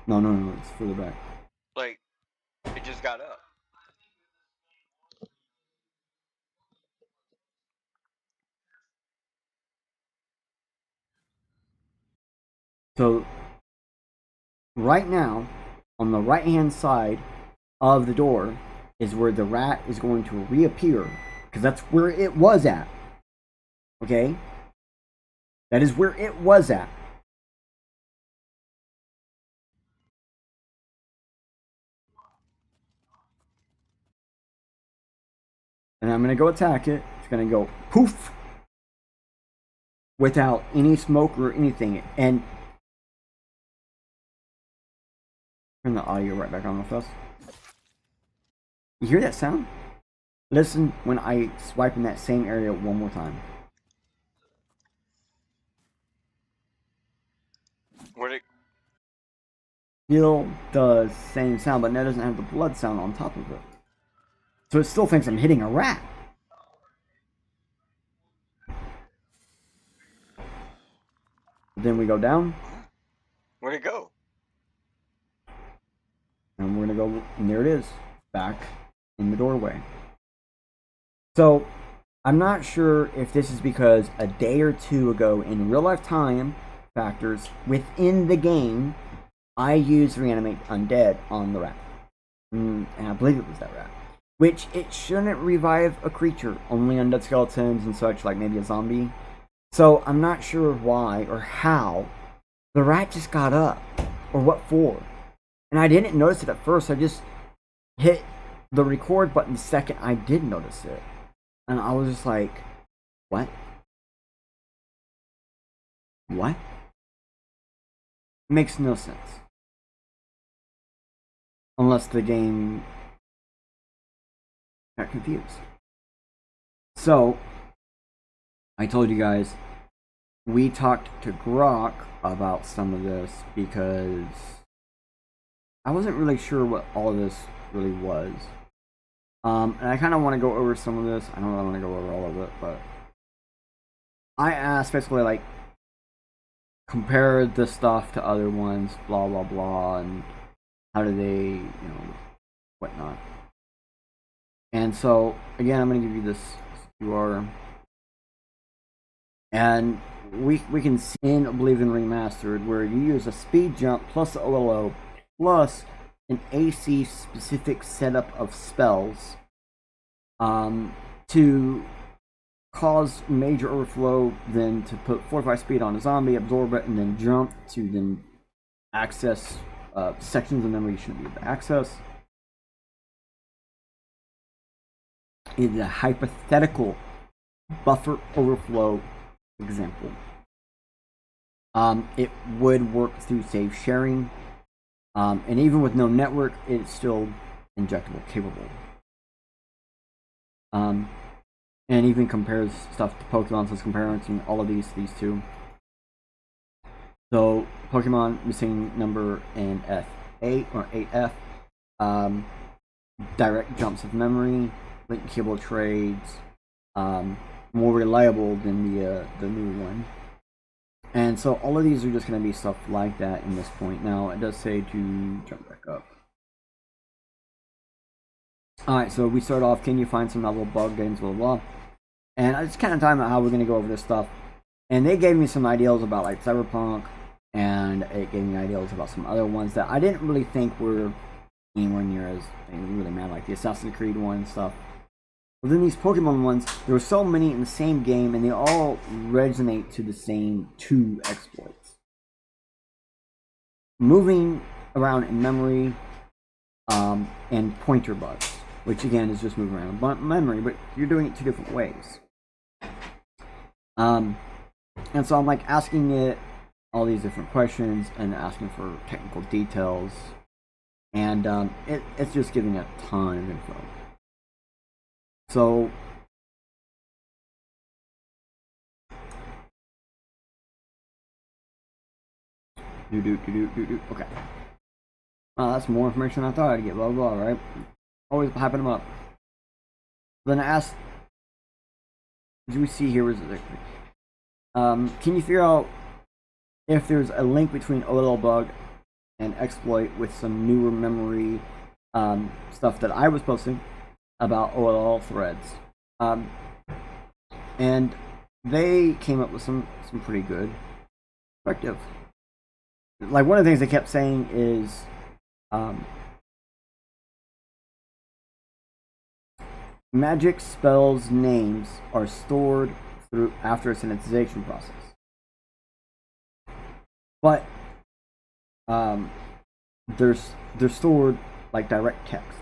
No, it's further back. Like, it just got up. So, right now, on the right-hand side of the door is where the rat is going to reappear, because that's where it was at. Okay? That is where it was at. And I'm going to go attack it. It's going to go poof without any smoke or anything. And turn the audio right back on with us. You hear that sound? Listen when I swipe in that same area one more time. Where'd it... Still does same sound, but now it doesn't have the blood sound on top of it. So it still thinks I'm hitting a rat. Then we go down. Where'd it go? And we're going to go, and there it is. Back in the doorway. So, I'm not sure if this is because a day or two ago in real life time factors within the game, I used reanimate undead on the rat. And I believe it was that rat. Which, it shouldn't revive a creature, only undead skeletons and such, like maybe a zombie. So, I'm not sure why or how the rat just got up, or what for. And I didn't notice it at first, I just hit the record button the second I did notice it. And I was just like, what? What? Makes no sense. Unless the game got confused. So, I told you guys, we talked to Grok about some of this because I wasn't really sure what all of this really was. And I kind of want to go over some of this. I don't really want to go over all of it, but I asked basically like compare this stuff to other ones, blah blah blah, and how do they, whatnot. And so again, I'm going to give you this QR, and we can see in BitcoinLivejn Remastered where you use a speed jump plus the OLO plus an AC specific setup of spells to cause major overflow, then to put 45 speed on a zombie, absorb it, and then jump to then access sections of memory you shouldn't be able to access. It is a hypothetical buffer overflow example. It would work through save sharing, and even with no network, it's still injectable capable. And even compares stuff to Pokemon, so it's comparing all of these two. So Pokemon missing number in F8 or 8F, direct jumps of memory, link cable trades, more reliable than the new one. And so all of these are just going to be stuff like that in this point. Now it does say to jump back up. Alright, so we start off, can you find some novel bug games, blah blah blah. And I just kind of talking about how we're going to go over this stuff. And they gave me some ideas about like Cyberpunk, and it gave me ideas about some other ones that I didn't really think were anywhere near as really mad, like the Assassin's Creed one and stuff. But then these Pokemon ones, there were so many in the same game, and they all resonate to the same two exploits. Moving around in memory, and pointer bugs, which again is just moving around in memory, but you're doing it two different ways. And so I'm like asking it all these different questions and asking for technical details, and it's just giving a ton of info. So okay. That's more information than I thought I'd get, blah blah blah, right? Always hyping them up. Then I asked, do we see here, where is it? Can you figure out if there's a link between OLL bug and exploit with some newer memory stuff that I was posting about OLL threads? And they came up with some pretty good perspective. Like one of the things they kept saying is magic spells names are stored through after a sanitization process, but they're stored like direct text,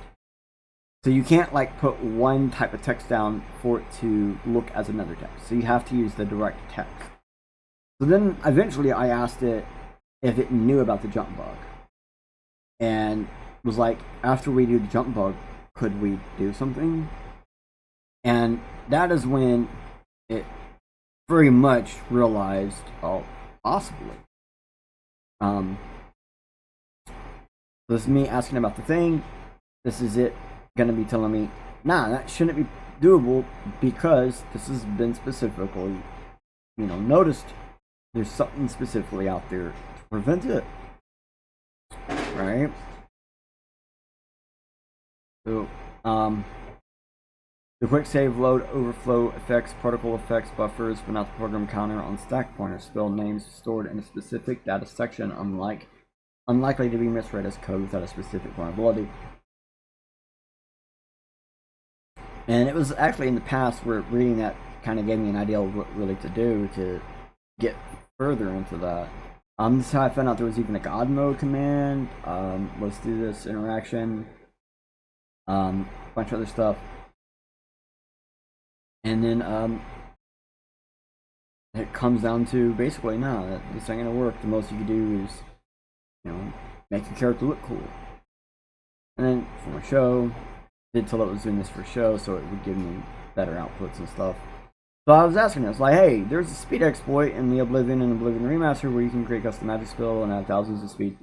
so you can't like put one type of text down for it to look as another text, so you have to use the direct text. So then eventually I asked it if it knew about the jump bug, and was like, after we do the jump bug, could we do something? And that is when it very much realized, oh, possibly. This is me asking about the thing. This is it gonna be telling me, nah, that shouldn't be doable because this has been specifically, noticed. There's something specifically out there to prevent it, right? So, the quick save load overflow effects, particle effects, buffers, but not the program counter on stack pointer. Spell names stored in a specific data section, unlikely to be misread as code without a specific vulnerability. And it was actually in the past where reading that kind of gave me an idea of what really to do to get further into that. This is how I found out there was even a God mode command. Let's do this interaction. A bunch of other stuff. And then it comes down to basically, no, this ain't gonna work. The most you can do is, make your character look cool. And then for a show, did tell it was doing this for show, so it would give me better outputs and stuff. So I was asking this, like, hey, there's a speed exploit in the BitcoinLivejn and BitcoinLivejn Remaster where you can create custom magic spell and add thousands of speed.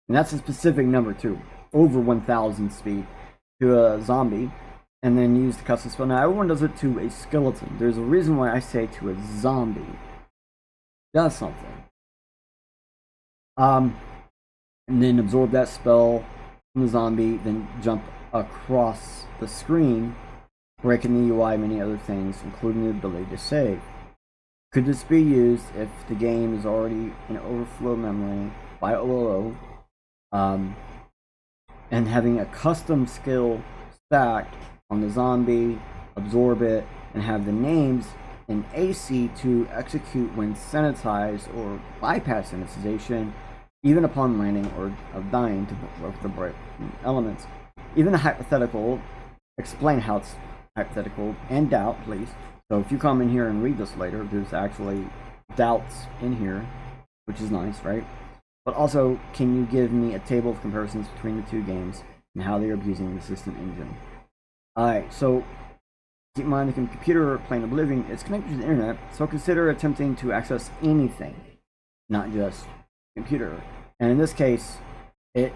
And that's a specific number too, over 1,000 speed to a zombie. and then use the custom spell. Now everyone does it to a skeleton. There's a reason why I say to a zombie. Does something. And then absorb that spell from the zombie, then jump across the screen, breaking the UI, many other things, including the ability to save. Could this be used if the game is already in overflow memory by OLO, and having a custom skill stacked on the zombie, absorb it, and have the names in AC to execute when sanitized or bypass sanitization, even upon landing or of dying to the break elements. Even a hypothetical, explain how it's hypothetical, and doubt, please. So if you come in here and read this later, there's actually doubts in here, which is nice, right? But also, can you give me a table of comparisons between the two games and how they are abusing the system engine? Alright, so keep in mind the computer plane of living is connected to the internet, so consider attempting to access anything, not just computer. And in this case, it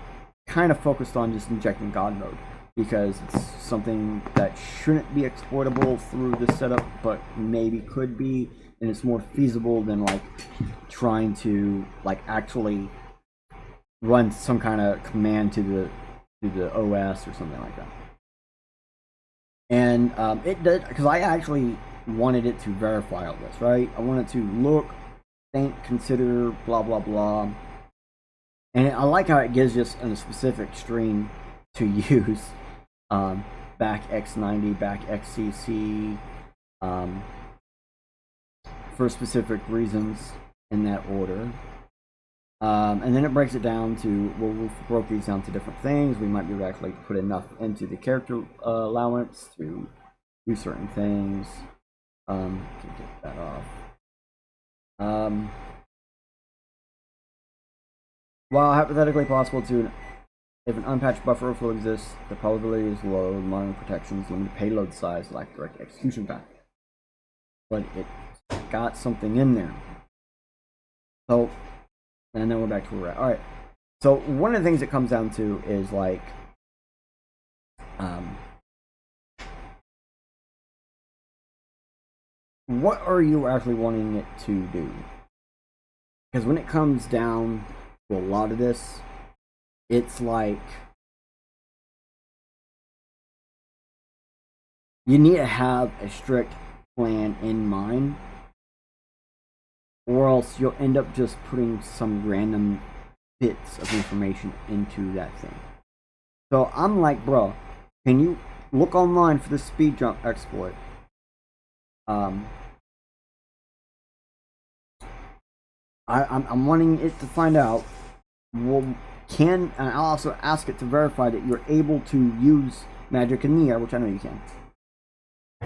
kind of focused on just injecting God mode, because it's something that shouldn't be exploitable through this setup, but maybe could be, and it's more feasible than like trying to like actually run some kind of command to the OS or something like that. And it did, because I actually wanted it to verify all this, right? I wanted to look, think, consider, blah blah blah. And I like how it gives us a specific string to use. Back X90, back XCC, for specific reasons in that order. And then it breaks it down to, well, we broke these down to different things. We might be able to actually put enough into the character allowance to do certain things. Can get that off. While hypothetically possible to, if an unpatched buffer overflow exists, the probability is low. Modern protections limit payload size, like direct execution path. But it got something in there. So, and then we're back to where we're at. Alright. So, one of the things it comes down to is like, what are you actually wanting it to do? Because when it comes down to a lot of this, it's like you need to have a strict plan in mind, or else you'll end up just putting some random bits of information into that thing. So I'm like, bro, can you look online for the speed jump exploit? I'm wanting it to find out, well, and I'll also ask it to verify that you're able to use magic in the air, which I know you can.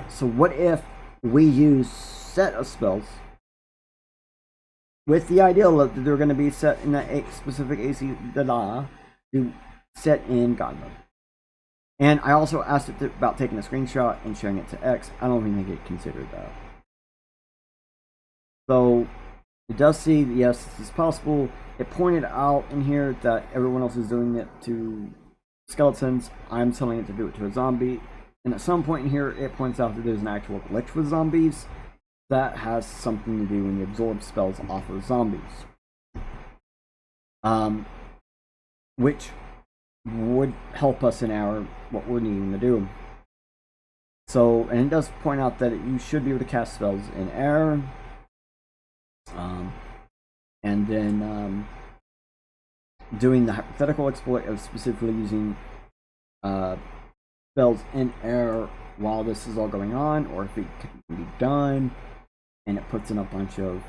So what if we use set of spells with the ideal that they're going to be set in that specific AC to set in God mode? And I also asked it about taking a screenshot and sharing it to X. I don't think it considered that. So it does see that yes, this is possible. It pointed out in here that everyone else is doing it to skeletons. I'm telling it to do it to a zombie. And at some point in here, it points out that there's an actual glitch with zombies that has something to do when you absorb spells off of zombies. Which would help us in what we're needing to do. So, and it does point out that you should be able to cast spells in air. And then doing the hypothetical exploit of specifically using spells in air while this is all going on, or if it can be done, and it puts in a bunch of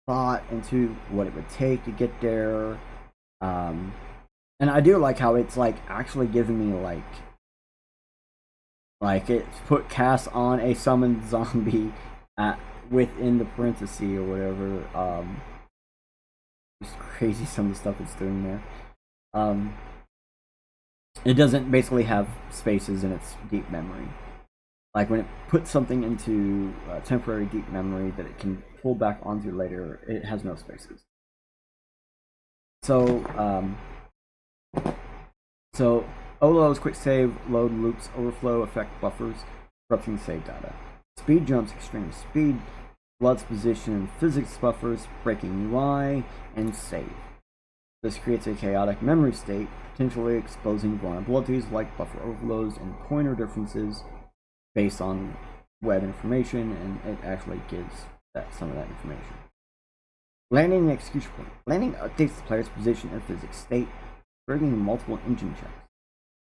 thought into what it would take to get there. And I do like how it's like actually giving me like it's put cast on a summoned zombie within the parenthesis or whatever. It's crazy some of the stuff it's doing there. It doesn't basically have spaces in its deep memory. Like when it puts something into temporary deep memory that it can pull back onto later, it has no spaces. So OLOs, quick save, load loops, overflow, affect buffers, corrupting save data. Speed jumps, extreme speed, floods position and physics buffers, breaking UI, and save. This creates a chaotic memory state, potentially exposing vulnerabilities like buffer overloads and pointer differences based on web information, and it actually gives some of that information. Landing and execution point. Landing updates the player's position and physics state, triggering multiple engine checks.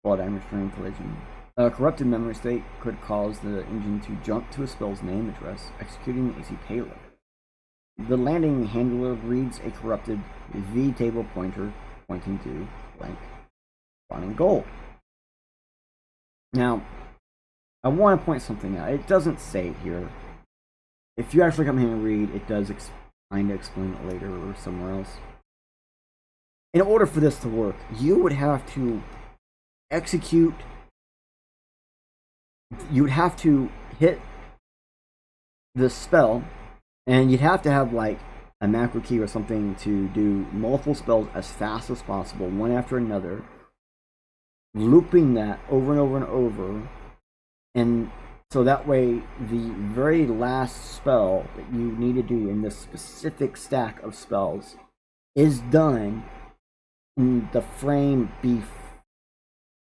Fall damage during collision. A corrupted memory state could cause the engine to jump to a spell's name address, executing the AC payload. The landing handler reads a corrupted V-table pointer pointing to blank spawning gold. Now, I want to point something out. It doesn't say it here. If you actually come here and read, it does kind of explain it later or somewhere else. In order for this to work, you would have to execute. You would have to hit the spell, and you'd have to have like a macro key or something to do multiple spells as fast as possible, one after another, looping that over and over and over, and so that way the very last spell that you need to do in this specific stack of spells is done in the frame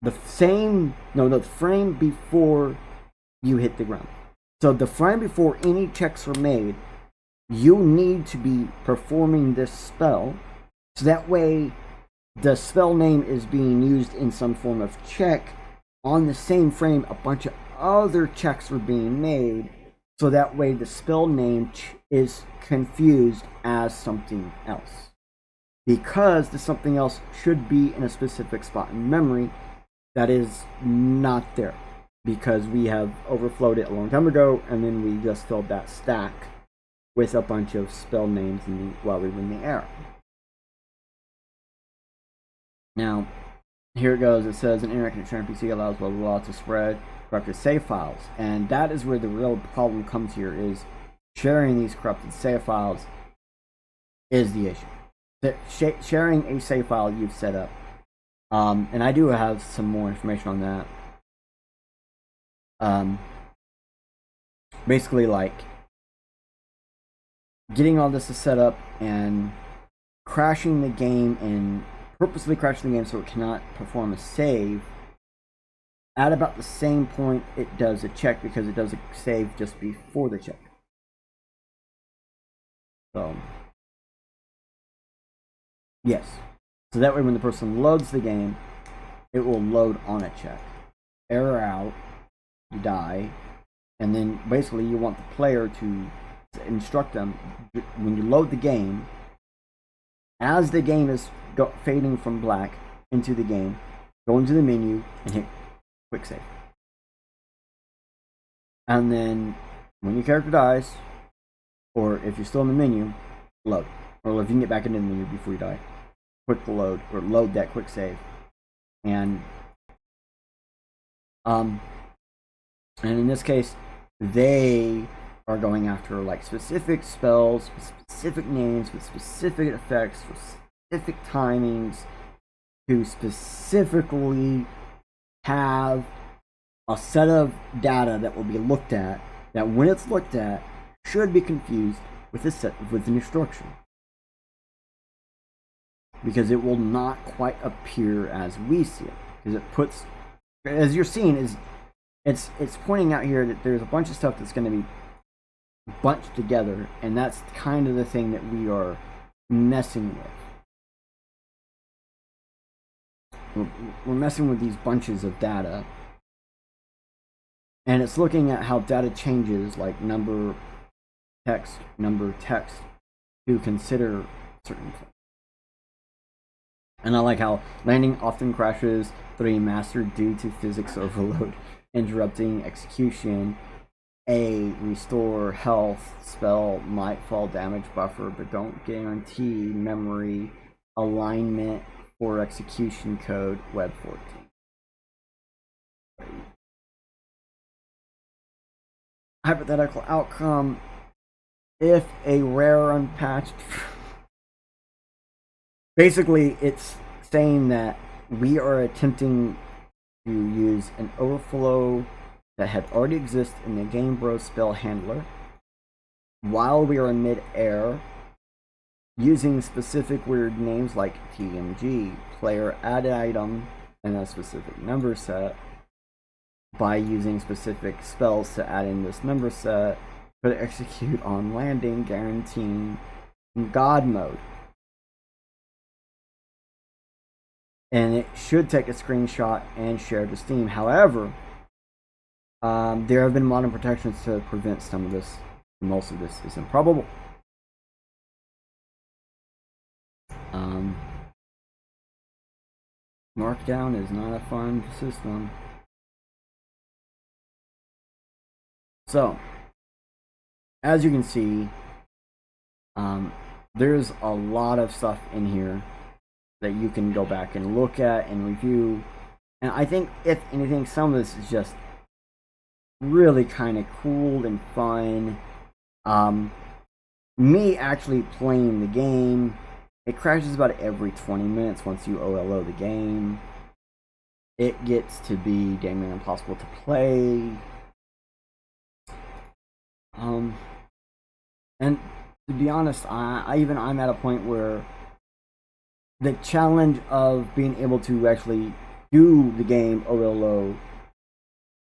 the frame before you hit the ground. So the frame before any checks are made, you need to be performing this spell, so that way the spell name is being used in some form of check. On the same frame, a bunch of other checks are being made, so that way the spell name is confused as something else, because the something else should be in a specific spot in memory that is not there, because we have overflowed it a long time ago, and then we just filled that stack with a bunch of spell names while we were in the air. Now, here it goes. It says an internet connection PC allows blah blah blah to spread corrupted save files, and that is where the real problem comes here. Is sharing these corrupted save files is the issue. Sharing a save file you've set up, and I do have some more information on that. Basically, like getting all this set up and crashing the game, and purposely crashing the game so it cannot perform a save at about the same point it does a check, because it does a save just before the check. So yes, so that way when the person loads the game, it will load on a check. Error out, you die, and then basically you want the player to instruct them when you load the game, as the game is fading from black into the game, go into the menu and hit quick save. And then when your character dies, or if you're still in the menu, load. Or if you can get back into the menu before you die, quick load, or load that quick save. And in this case, they are going after like specific spells with specific names, with specific effects, for specific timings, to specifically have a set of data that will be looked at, that when it's looked at should be confused with an instruction, because it will not quite appear as we see it, because it puts, as you're seeing, is it's pointing out here that there's a bunch of stuff that's going to be bunched together, and that's kind of the thing that we are messing with. We're messing with these bunches of data, and it's looking at how data changes, like number text, to consider certain things. And I like how landing often crashes 3 mastered due to physics overload, interrupting execution. A restore health spell might fall damage buffer, but don't guarantee memory alignment for execution code. Web 14. Hypothetical outcome: if a rare unpatched. Basically, it's saying that we are attempting to use an overflow that had already existed in the Game Bro spell handler while we are in mid-air, using specific weird names like TMG, player add item, and a specific number set, by using specific spells to add in this number set, could execute on landing, guaranteeing God mode. And it should take a screenshot and share to Steam. However, there have been modern protections to prevent some of this. Most of this is improbable. Markdown is not a fun system. So, as you can see, there's a lot of stuff in here that you can go back and look at and review. And I think, if anything, some of this is just really kind of cool and fun. Me actually playing the game, it crashes about every 20 minutes once you OLO the game. It gets to be damn near impossible to play. And to be honest, I'm at a point where the challenge of being able to actually do the game OLO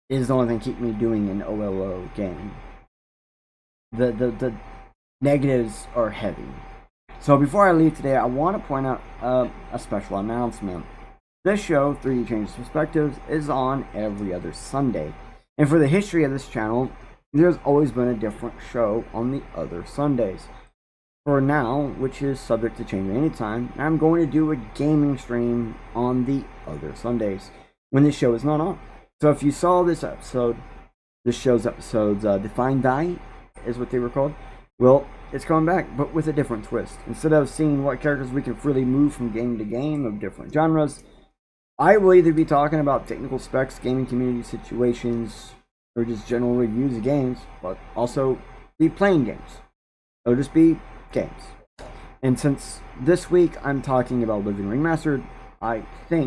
is the only thing keeping me doing an OLO game. The negatives are heavy. So before I leave today, I want to point out a special announcement. This show, 3D Changes Perspectives, is on every other Sunday. And for the history of this channel, there's always been a different show on the other Sundays. For now, which is subject to changing anytime, I'm going to do a gaming stream on the other Sundays when this show is not on. So if you saw this episode, this show's episodes, Define Die is what they were called. Well, it's coming back, but with a different twist. Instead of seeing what characters we can freely move from game to game of different genres, I will either be talking about technical specs, gaming community situations, or just general reviews of games, but also be playing games. It'll just be games. And since this week I'm talking about Living Remastered, I think